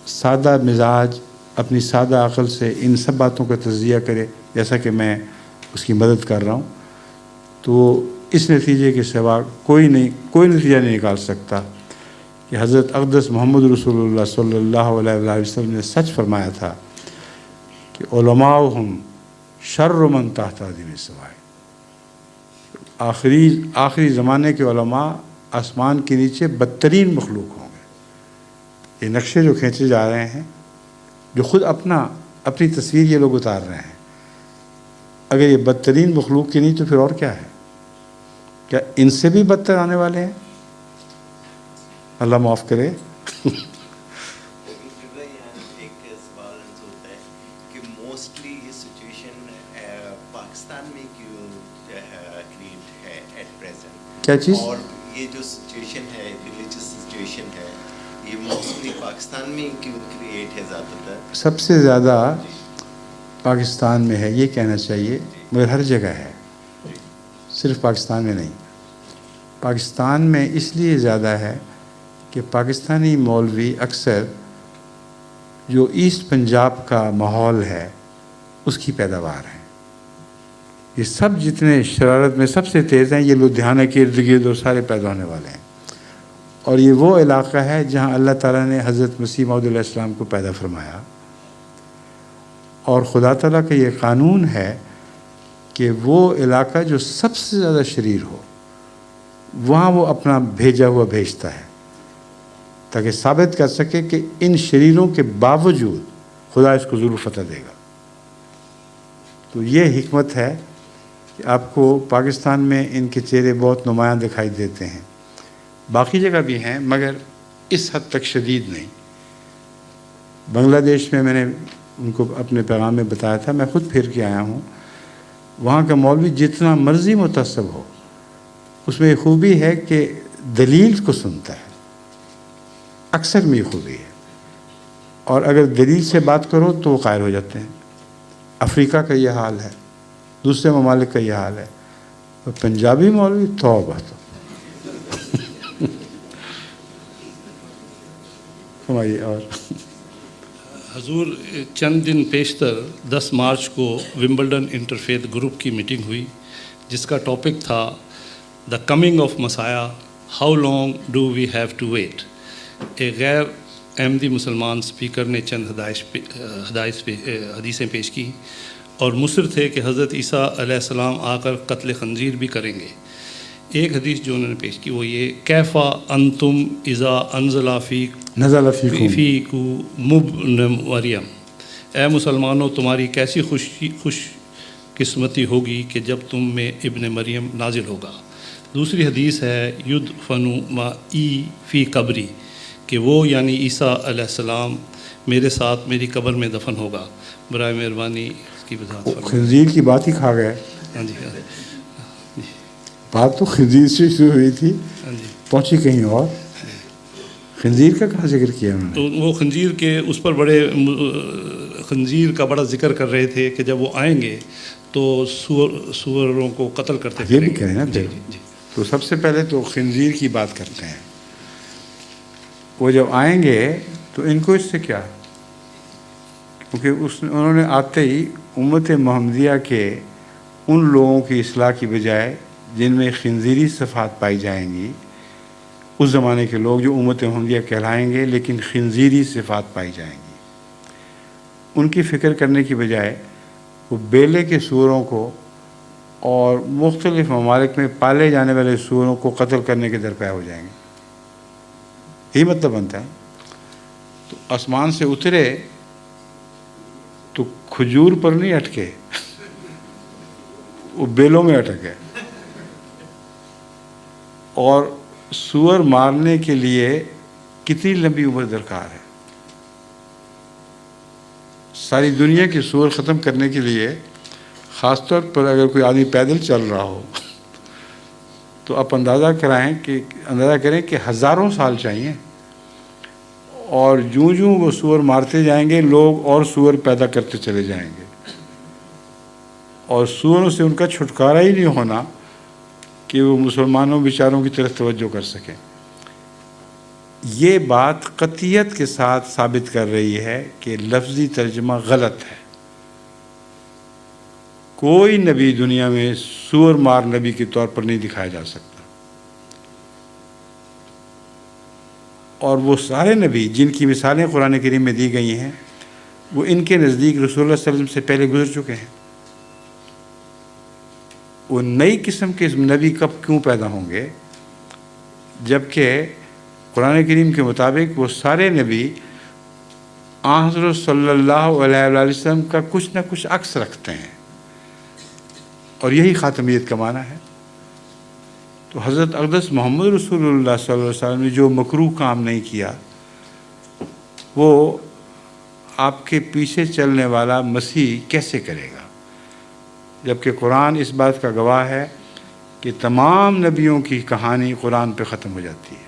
سادہ مزاج اپنی سادہ عقل سے ان سب باتوں کا تجزیہ کرے، جیسا کہ میں اس کی مدد کر رہا ہوں، تو اس نتیجے کے سوا کوئی نتیجہ نہیں نکال سکتا کہ حضرت اقدس محمد رسول اللہ صلی اللہ علیہ وسلم نے سچ فرمایا تھا کہ علماؤہم شر من تحت عدم السماء، آخری زمانے کے علماء آسمان کے نیچے بدترین مخلوق ہوں گے۔ یہ نقشے جو کھینچے جا رہے ہیں، جو خود اپنی تصویر یہ لوگ اتار رہے ہیں، اگر یہ بدترین مخلوق کی نہیں تو پھر اور کیا ہے؟ کیا ان سے بھی بدتر آنے والے ہیں؟ اللہ معاف کرے۔ ایک سوال ہوتا ہے کہ موسٹلی یہ سچویشن پاکستان میں کیوں کریٹ ہے ایٹ پریزنٹ؟ کیا چیز؟ اور یہ جو سچویشن ہے، ریلیجس سچویشن ہے، یہ موسٹلی پاکستان میں کیوں کریٹ ہے زیادہ تر؟ سب سے زیادہ پاکستان میں ہے یہ کہنا چاہیے، مگر ہر جگہ ہے، صرف پاکستان میں نہیں۔ پاکستان میں اس لیے زیادہ ہے کہ پاکستانی مولوی اکثر جو ایسٹ پنجاب کا ماحول ہے اس کی پیداوار ہیں۔ یہ سب جتنے شرارت میں سب سے تیز ہیں، یہ لدھیانہ کے ارد گرد اور سارے پیدا ہونے والے ہیں، اور یہ وہ علاقہ ہے جہاں اللہ تعالیٰ نے حضرت مسیح موعود علیہ السلام کو پیدا فرمایا، اور خدا تعالیٰ کا یہ قانون ہے کہ وہ علاقہ جو سب سے زیادہ شریر ہو وہاں وہ اپنا بھیجا ہوا بھیجتا ہے، تاکہ ثابت کر سکے کہ ان شریروں کے باوجود خدا اس کو ضرور فتح دے گا۔ تو یہ حکمت ہے کہ آپ کو پاکستان میں ان کے چہرے بہت نمایاں دکھائی دیتے ہیں، باقی جگہ بھی ہیں مگر اس حد تک شدید نہیں۔ بنگلہ دیش میں نے ان کو اپنے پیغام میں بتایا تھا، میں خود پھر کے آیا ہوں، وہاں کا مولوی جتنا مرضی متعصب ہو، اس میں یہ خوبی ہے کہ دلیل کو سنتا ہے، اکثر میں یہ خوبی ہے، اور اگر دلیل سے بات کرو تو وہ قائل ہو جاتے ہیں۔ افریقہ کا یہ حال ہے، دوسرے ممالک کا یہ حال ہے، اور پنجابی مولوی توبہ تو ہماری۔ اور حضور چند دن پیشتر 10 مارچ کو ومبلڈن انٹرفیتھ گروپ کی میٹنگ ہوئی، جس کا ٹاپک تھا the coming of Messiah, how long do we have to wait. ایک غیر احمدی مسلمان سپیکر نے چند حدیثیں پیش کی اور مصر تھے کہ حضرت عیسیٰ علیہ السلام آ کر قتل خنزیر بھی کریں گے۔ ایک حدیث جو انہوں نے پیش کی وہ یہ، کیفا انتم اذا انزل فیکم ابن مریم، اے مسلمانوں تمہاری کیسی خوش قسمتی ہوگی کہ جب تم میں ابن مریم نازل ہوگا۔ دوسری حدیث ہے یدفن معی فی قبری، کہ وہ یعنی عیسیٰ علیہ السلام میرے ساتھ میری قبر میں دفن ہوگا۔ برائے مہربانی اس کی وضاحت فرمائیں۔ خنزیر کی بات ہی کھا گئے۔ ہاں جی بات تو خنزیر سے شروع ہوئی تھی، ہاں جی، پہنچی کہیں اور۔ خنزیر کا کہاں ذکر کیا انہوں نے؟ تو وہ خنزیر کے اس پر خنزیر کا بڑا ذکر کر رہے تھے کہ جب وہ آئیں گے تو سوروں کو قتل کرتے یہ بھی کہیں نا جی پھر۔ جی جی۔ تو سب سے پہلے تو خنزیر کی بات کرتے ہیں، وہ جب آئیں گے تو ان کو اس سے کیا، کیونکہ انہوں نے آتے ہی امت محمدیہ کے ان لوگوں کی اصلاح کی بجائے جن میں خنزیری صفات پائی جائیں گی، اس زمانے کے لوگ جو امت محمدیہ کہلائیں گے لیکن خنزیری صفات پائی جائیں گی، ان کی فکر کرنے کی بجائے وہ بیلے کے سوروں کو اور مختلف ممالک میں پالے جانے والے سوروں کو قتل کرنے کے درپے ہو جائیں گے۔ یہی مطلب بنتا ہے۔ تو آسمان سے اترے تو کھجور پر نہیں اٹکے، وہ بیلوں میں اٹک گئے، اور سور مارنے کے لیے کتنی لمبی عمر درکار ہے۔ ساری دنیا کے سور ختم کرنے کے لیے، خاص طور پر اگر کوئی آدمی پیدل چل رہا ہو تو آپ اندازہ کریں کہ ہزاروں سال چاہیے، اور جوں جوں وہ سور مارتے جائیں گے لوگ اور سور پیدا کرتے چلے جائیں گے، اور سوروں سے ان کا چھٹکارا ہی نہیں ہونا کہ وہ مسلمانوں بیچاروں کی طرف توجہ کر سکیں۔ یہ بات قطعیت کے ساتھ ثابت کر رہی ہے کہ لفظی ترجمہ غلط ہے۔ کوئی نبی دنیا میں سور مار نبی کے طور پر نہیں دکھایا جا سکتا، اور وہ سارے نبی جن کی مثالیں قرآن کریم میں دی گئی ہیں وہ ان کے نزدیک رسول اللہ صلی اللہ علیہ وسلم سے پہلے گزر چکے ہیں۔ وہ نئی قسم کے نبی کب کیوں پیدا ہوں گے جبکہ قرآن کریم کے مطابق وہ سارے نبی حضرت صلی اللہ علیہ وسلم کا کچھ نہ کچھ عکس رکھتے ہیں، اور یہی خاتمیت کا معنی ہے۔ تو حضرت اقدس محمد رسول اللہ صلی اللہ علیہ وسلم نے جو مکروہ کام نہیں کیا وہ آپ کے پیچھے چلنے والا مسیح کیسے کرے گا، جبکہ قرآن اس بات کا گواہ ہے کہ تمام نبیوں کی کہانی قرآن پہ ختم ہو جاتی ہے۔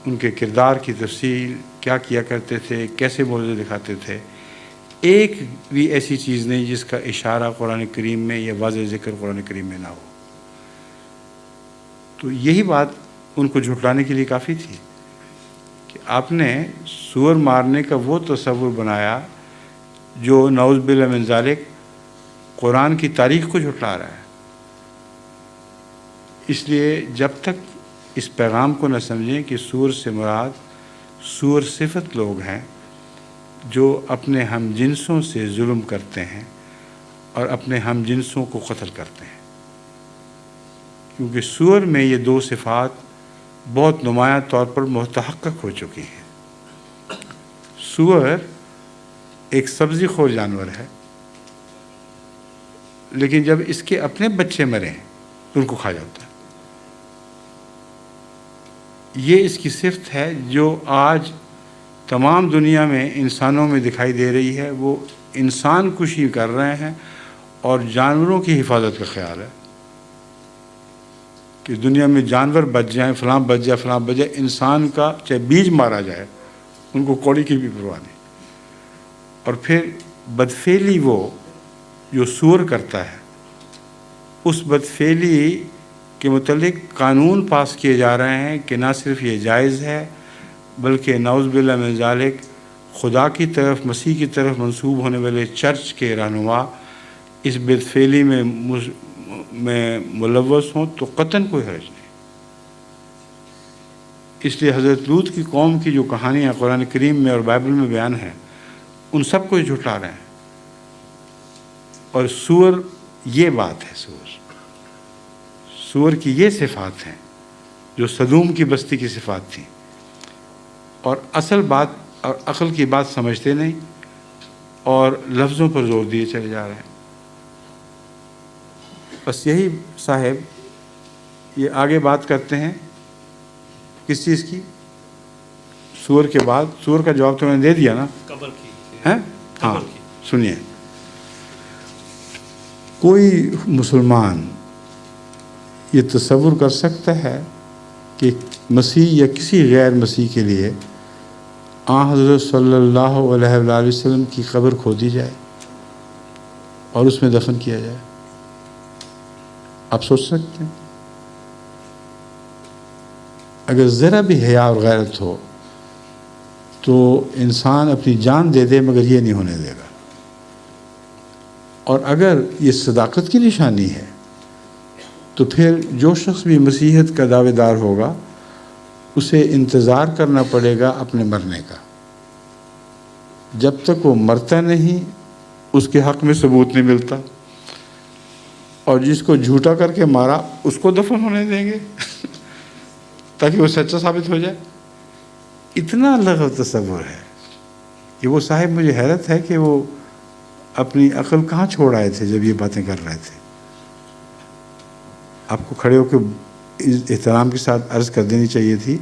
ان کے کردار کی تفصیل، کیا کیا کرتے تھے، کیسے موجزے دکھاتے تھے، ایک بھی ایسی چیز نہیں جس کا اشارہ قرآن کریم میں یا واضح ذکر قرآن کریم میں نہ ہو۔ تو یہی بات ان کو جھٹلانے کے لیے کافی تھی کہ آپ نے سور مارنے کا وہ تصور بنایا جو نعوذ باللہ من ذالک قرآن کی تاریخ کو جھٹلا رہا ہے۔ اس لیے جب تک اس پیغام کو نہ سمجھیں کہ سور سے مراد سور صفت لوگ ہیں جو اپنے ہم جنسوں سے ظلم کرتے ہیں اور اپنے ہم جنسوں کو قتل کرتے ہیں، کیونکہ سور میں یہ دو صفات بہت نمایاں طور پر متحقق ہو چکی ہیں۔ سور ایک سبزی خور جانور ہے، لیکن جب اس کے اپنے بچے مریں تو ان کو کھا جاتا ہے۔ یہ اس کی صفت ہے جو آج تمام دنیا میں انسانوں میں دکھائی دے رہی ہے۔ وہ انسان کشی کر رہے ہیں اور جانوروں کی حفاظت کا خیال ہے کہ دنیا میں جانور بچ جائیں، فلاں بچ جائے، فلاں بچ جائے، انسان کا چاہے بیج مارا جائے ان کو کوڑی کی بھی پرواہ نہیں۔ اور پھر بدفعلی وہ جو سور کرتا ہے، اس بدفعلی کے متعلق قانون پاس کیے جا رہے ہیں کہ نہ صرف یہ جائز ہے بلکہ نعوذ باللہ من ذالک خدا کی طرف، مسیح کی طرف منسوب ہونے والے چرچ کے رہنما اس بدفعلی میں ملوث ہوں تو قطعاً کوئی حرج نہیں۔ اس لیے حضرت لوط کی قوم کی جو کہانیاں قرآن کریم میں اور بائبل میں بیان ہیں ان سب کو جھٹلا رہے ہیں، اور سور یہ بات ہے، سور کی یہ صفات ہیں جو سدوم کی بستی کی صفات تھیں، اور اصل بات اور عقل کی بات سمجھتے نہیں اور لفظوں پر زور دیے چلے جا رہے ہیں۔ بس یہی صاحب یہ آگے بات کرتے ہیں کس چیز کی؟ سور کے بعد، سور کا جواب تو میں نے دے دیا نا، قبر کی ہیں؟ ہاں سنیے، کوئی مسلمان یہ تصور کر سکتا ہے کہ مسیح یا کسی غیر مسیح کے لیے حضرت صلی اللہ علیہ وآلہ وسلم کی قبر کھودی جائے اور اس میں دفن کیا جائے؟ آپ سوچ سکتے ہیں؟ اگر ذرا بھی حیا اور غیرت ہو تو انسان اپنی جان دے دے مگر یہ نہیں ہونے دے گا۔ اور اگر یہ صداقت کی نشانی ہے تو پھر جو شخص بھی مسیحیت کا دعوے دار ہوگا اسے انتظار کرنا پڑے گا اپنے مرنے کا۔ جب تک وہ مرتا نہیں اس کے حق میں ثبوت نہیں ملتا، اور جس کو جھوٹا کر کے مارا اس کو دفن ہونے دیں گے تاکہ وہ سچا ثابت ہو جائے۔ اتنا لغو تصور ہے کہ وہ صاحب مجھے حیرت ہے کہ وہ اپنی عقل کہاں چھوڑ آئے تھے جب یہ باتیں کر رہے تھے۔ آپ کو کھڑے ہو کے احترام کے ساتھ عرض کر دینی چاہیے تھی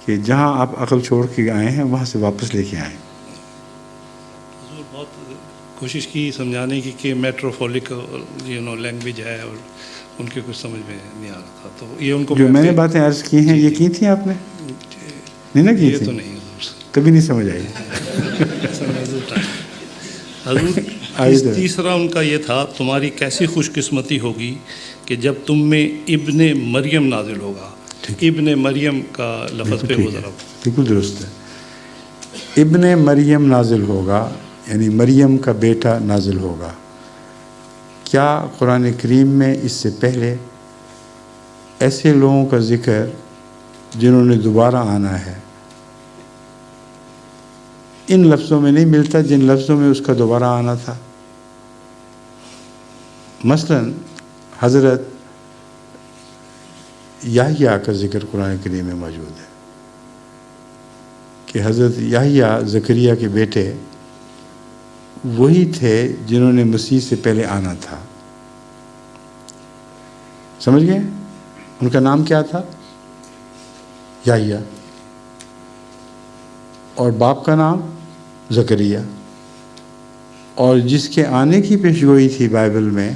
کہ جہاں آپ عقل چھوڑ کے آئے ہیں وہاں سے واپس لے کے آئیں۔ حضور بہت کوشش کی سمجھانے کی کہ میٹروفولک لینگویج ہے اور ان کے کچھ سمجھ میں نہیں آ رہا تھا، تو یہ ان کو جو میں نے باتیں عرض کی ہیں یہ کی تھیں آپ نے؟ نہیں نا کی یہ تھی؟ تو نہیں کبھی نہیں سمجھ آئی؟ حضور تیسرا ان کا یہ تھا، تمہاری کیسی خوش قسمتی ہوگی کہ جب تم میں ابن مریم نازل ہوگا۔ ابن مریم کا لفظ پہ وہ ذرا بالکل درست ہے۔ ابن مریم نازل ہوگا یعنی مریم کا بیٹا نازل ہوگا۔ کیا قرآن کریم میں اس سے پہلے ایسے لوگوں کا ذکر جنہوں نے دوبارہ آنا ہے ان لفظوں میں نہیں ملتا جن لفظوں میں اس کا دوبارہ آنا تھا؟ مثلا حضرت یحییٰ کا ذکر قرآن کریم میں موجود ہے کہ حضرت یحییٰ زکریا کے بیٹے وہی تھے جنہوں نے مسیح سے پہلے آنا تھا. سمجھ گئے؟ ان کا نام کیا تھا؟ یحییٰ. اور باپ کا نام زکریا. اور جس کے آنے کی پیشگوئی تھی بائبل میں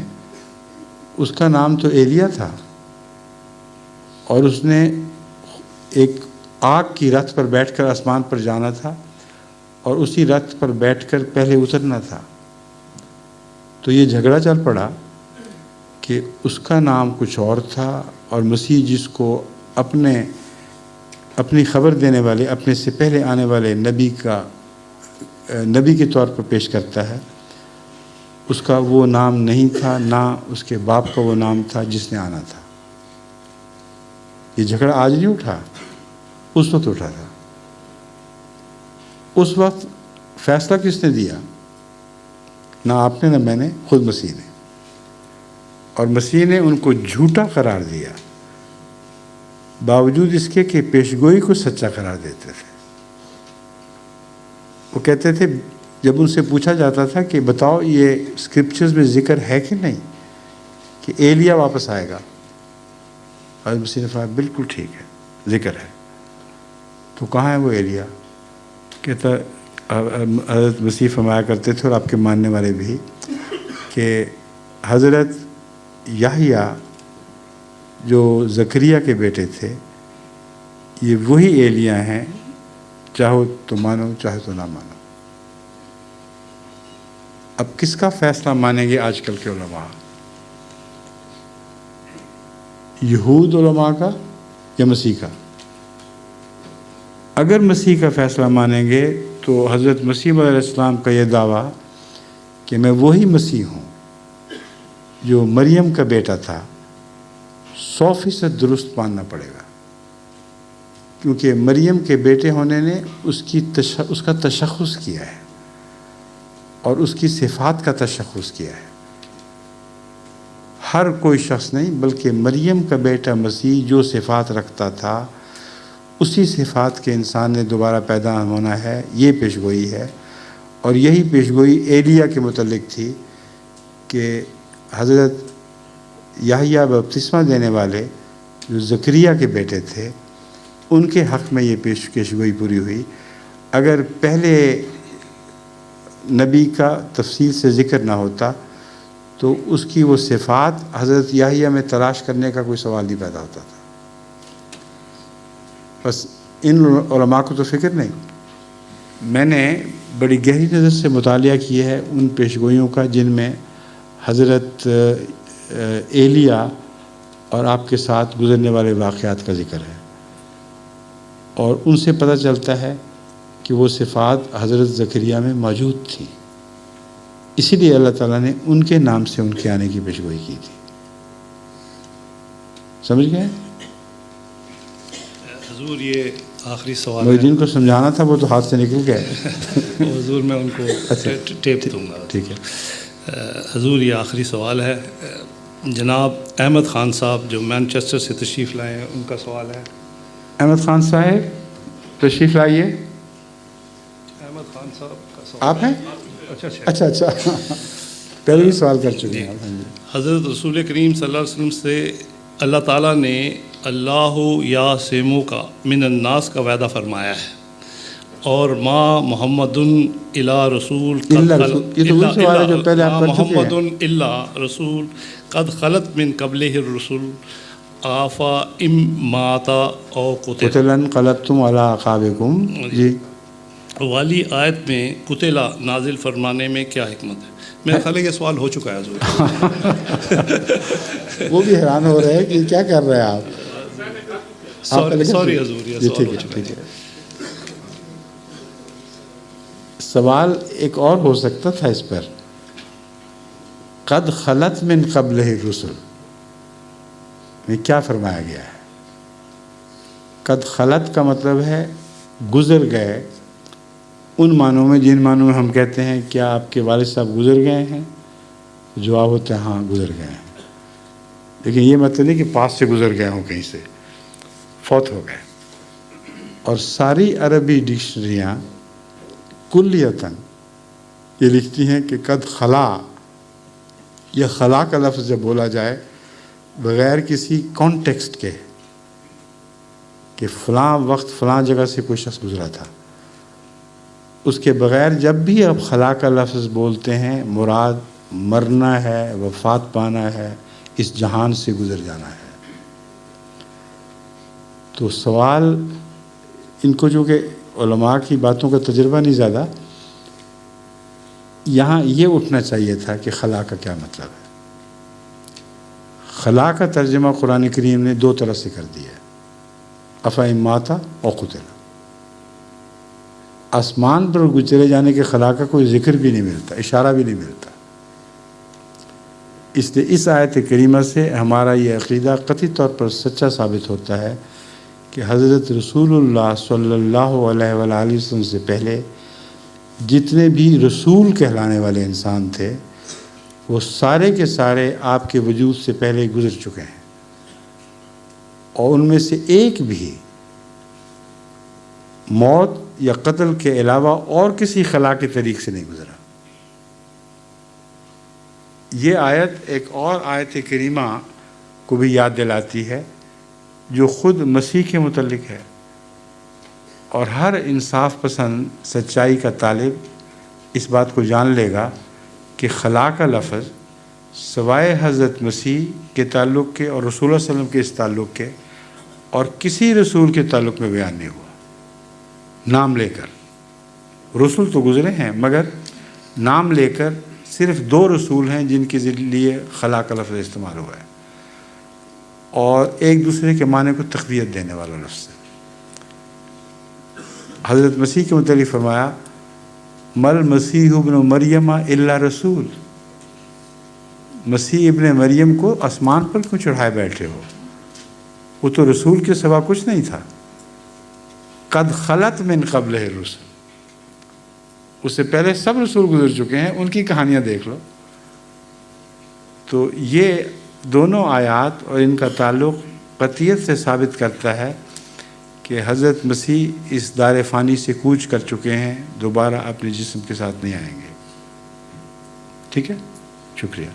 اس کا نام تو ایلیا تھا. اور اس نے ایک آگ کی رتھ پر بیٹھ کر آسمان پر جانا تھا اور اسی رتھ پر بیٹھ کر پہلے اترنا تھا. تو یہ جھگڑا چل پڑا کہ اس کا نام کچھ اور تھا اور مسیح جس کو اپنی خبر دینے والے اپنے سے پہلے آنے والے نبی کے طور پر پیش کرتا ہے اس کا وہ نام نہیں تھا، نہ اس کے باپ کا وہ نام تھا جس نے آنا تھا. یہ جھگڑا آج نہیں اٹھا، اس وقت اٹھا تھا. اس وقت فیصلہ کس نے دیا؟ نہ آپ نے نہ میں نے، خود مسیح نے. اور مسیح نے ان کو جھوٹا قرار دیا باوجود اس کے کہ پیشگوئی کو سچا قرار دیتے تھے. وہ کہتے تھے جب ان سے پوچھا جاتا تھا کہ بتاؤ یہ اسکرپچرز میں ذکر ہے کہ نہیں کہ ایلیا واپس آئے گا، حضرت مسیح نے فرمایا بالکل ٹھیک ہے، ذکر ہے. تو کہاں ہے وہ ایلیا؟ کہتا حضرت مسیح فرمایا کرتے تھے اور آپ کے ماننے والے بھی کہ حضرت یحییٰ جو زکریا کے بیٹے تھے یہ وہی ایلیا ہیں، چاہو تو مانو چاہے تو نہ مانو. اب کس کا فیصلہ مانیں گے آج کل کے علماء؟ یہود علماء کا یا مسیح کا؟ اگر مسیح کا فیصلہ مانیں گے تو حضرت مسیح علیہ السلام کا یہ دعویٰ کہ میں وہی مسیح ہوں جو مریم کا بیٹا تھا 100% درست ماننا پڑے گا، کیونکہ مریم کے بیٹے ہونے نے اس کا تشخص کیا ہے اور اس کی صفات کا تشخص کیا ہے. ہر کوئی شخص نہیں بلکہ مریم کا بیٹا مسیح جو صفات رکھتا تھا اسی صفات کے انسان نے دوبارہ پیدا ہونا ہے. یہ پیشگوئی ہے اور یہی پیشگوئی ایلیا کے متعلق تھی کہ حضرت یحییٰ بپتسمہ دینے والے جو زکریا کے بیٹے تھے ان کے حق میں یہ پیشگوئی پوری ہوئی. اگر پہلے نبی کا تفصیل سے ذکر نہ ہوتا تو اس کی وہ صفات حضرت یحییٰ میں تلاش کرنے کا کوئی سوال نہیں پیدا ہوتا تھا. بس ان علماء کو تو فکر نہیں. میں نے بڑی گہری نظر سے مطالعہ کیا ہے ان پیشگوئیوں کا جن میں حضرت ایلیا اور آپ کے ساتھ گزرنے والے واقعات کا ذکر ہے، اور ان سے پتہ چلتا ہے کہ وہ صفات حضرت زکریا میں موجود تھیں. اسی لیے اللہ تعالیٰ نے ان کے نام سے ان کے آنے کی پیشگوئی کی تھی. سمجھ گئے؟ حضور یہ آخری سوال مجھے ہے. جن کو سمجھانا تھا وہ تو ہاتھ سے نکل گئے. حضور میں ان کو ٹیپ دوں گا. ٹھیک ہے. حضور یہ آخری سوال ہے. جناب احمد خان صاحب جو مینچسٹر سے تشریف لائے ہیں ان کا سوال ہے. احمد خان صاحب تشریف لائیے. احمد خان صاحب کا سوال آپ ہیں؟ اچھا پہلے بھی سوال کر چکے ہیں. حضرت رسول کریم صلی اللہ علیہ وسلم سے اللہ تعالیٰ نے اللہ یعصمک کا من الناس کا وعدہ فرمایا ہے اور ما محمد الا رسول محمد الا رسول قد خلت من قبلہ الرسل آفا ام ماتا او قتل انقلبتم علی اعقابکم. جی والی آیت میں قتلا نازل فرمانے میں کیا حکمت ہے؟ میرا خیال ہے یہ سوال ہو چکا ہے حضور. وہ بھی حیران ہو رہے ہیں کہ کیا کر رہے ہیں آپ. سوری حضور یہ سوال ہو چکا ہے. سوال ایک اور ہو سکتا تھا اس پر. قد خلت من قبلہ الرسل میں کیا فرمایا گیا ہے؟ قد خلت کا مطلب ہے گزر گئے، ان معنوں میں جن معنوں میں ہم کہتے ہیں کیا آپ کے والد صاحب گزر گئے ہیں؟ جواب ہوتا ہے ہاں گزر گئے ہیں، لیکن یہ مطلب نہیں کہ پاس سے گزر گئے ہوں، کہیں سے فوت ہو گئے۔ اور ساری عربی ڈکشنریاں کلیتاً یہ لکھتی ہیں کہ قد خلا، یہ خلا کا لفظ جب بولا جائے بغیر کسی کانٹیکسٹ کے کہ فلاں وقت فلاں جگہ سے کوئی شخص گزرا تھا، اس کے بغیر جب بھی آپ خلا کا لفظ بولتے ہیں مراد مرنا ہے، وفات پانا ہے، اس جہان سے گزر جانا ہے۔ تو سوال ان کو جو کہ علماء کی باتوں کا تجربہ نہیں زیادہ، یہاں یہ اٹھنا چاہیے تھا کہ خلا کا کیا مطلب ہے۔ خلا کا ترجمہ قرآن کریم نے دو طرح سے کر دیا ہے، افإن مات او قتل۔ آسمان پر گزرے جانے کے خلا کا کوئی ذکر بھی نہیں ملتا، اشارہ بھی نہیں ملتا۔ اس لیے اس آیت کریمہ سے ہمارا یہ عقیدہ قطعی طور پر سچا ثابت ہوتا ہے کہ حضرت رسول اللہ صلی اللہ علیہ وآلہ وسلم سے پہلے جتنے بھی رسول کہلانے والے انسان تھے وہ سارے کے سارے آپ کے وجود سے پہلے گزر چکے ہیں، اور ان میں سے ایک بھی موت یا قتل کے علاوہ اور کسی خلا کے طریق سے نہیں گزرا۔ یہ آیت ایک اور آیت کریمہ کو بھی یاد دلاتی ہے جو خود مسیح کے متعلق ہے، اور ہر انصاف پسند سچائی کا طالب اس بات کو جان لے گا کہ خلا کا لفظ سوائے حضرت مسیح کے تعلق کے اور رسول اللہ علیہ وسلم کے اس تعلق کے اور کسی رسول کے تعلق میں بیان نہیں ہوا۔ نام لے کر رسول تو گزرے ہیں، مگر نام لے کر صرف دو رسول ہیں جن کے لیے خلا کا لفظ استعمال ہوا ہے، اور ایک دوسرے کے معنی کو تقویت دینے والا لفظ ہے۔ حضرت مسیح کے متعلق فرمایا مل مسیح ابن مریم الا رسول، مسیح ابن مریم کو آسمان پر کیوں چڑھائے بیٹھے ہو، وہ تو رسول کے سوا کچھ نہیں تھا۔ قد خلت من قبلہ الرسل، اس سے پہلے سب رسول گزر چکے ہیں، ان کی کہانیاں دیکھ لو۔ تو یہ دونوں آیات اور ان کا تعلق قطعیت سے ثابت کرتا ہے کہ حضرت مسیح اس دار فانی سے کوچ کر چکے ہیں، دوبارہ اپنے جسم کے ساتھ نہیں آئیں گے۔ ٹھیک ہے، شکریہ۔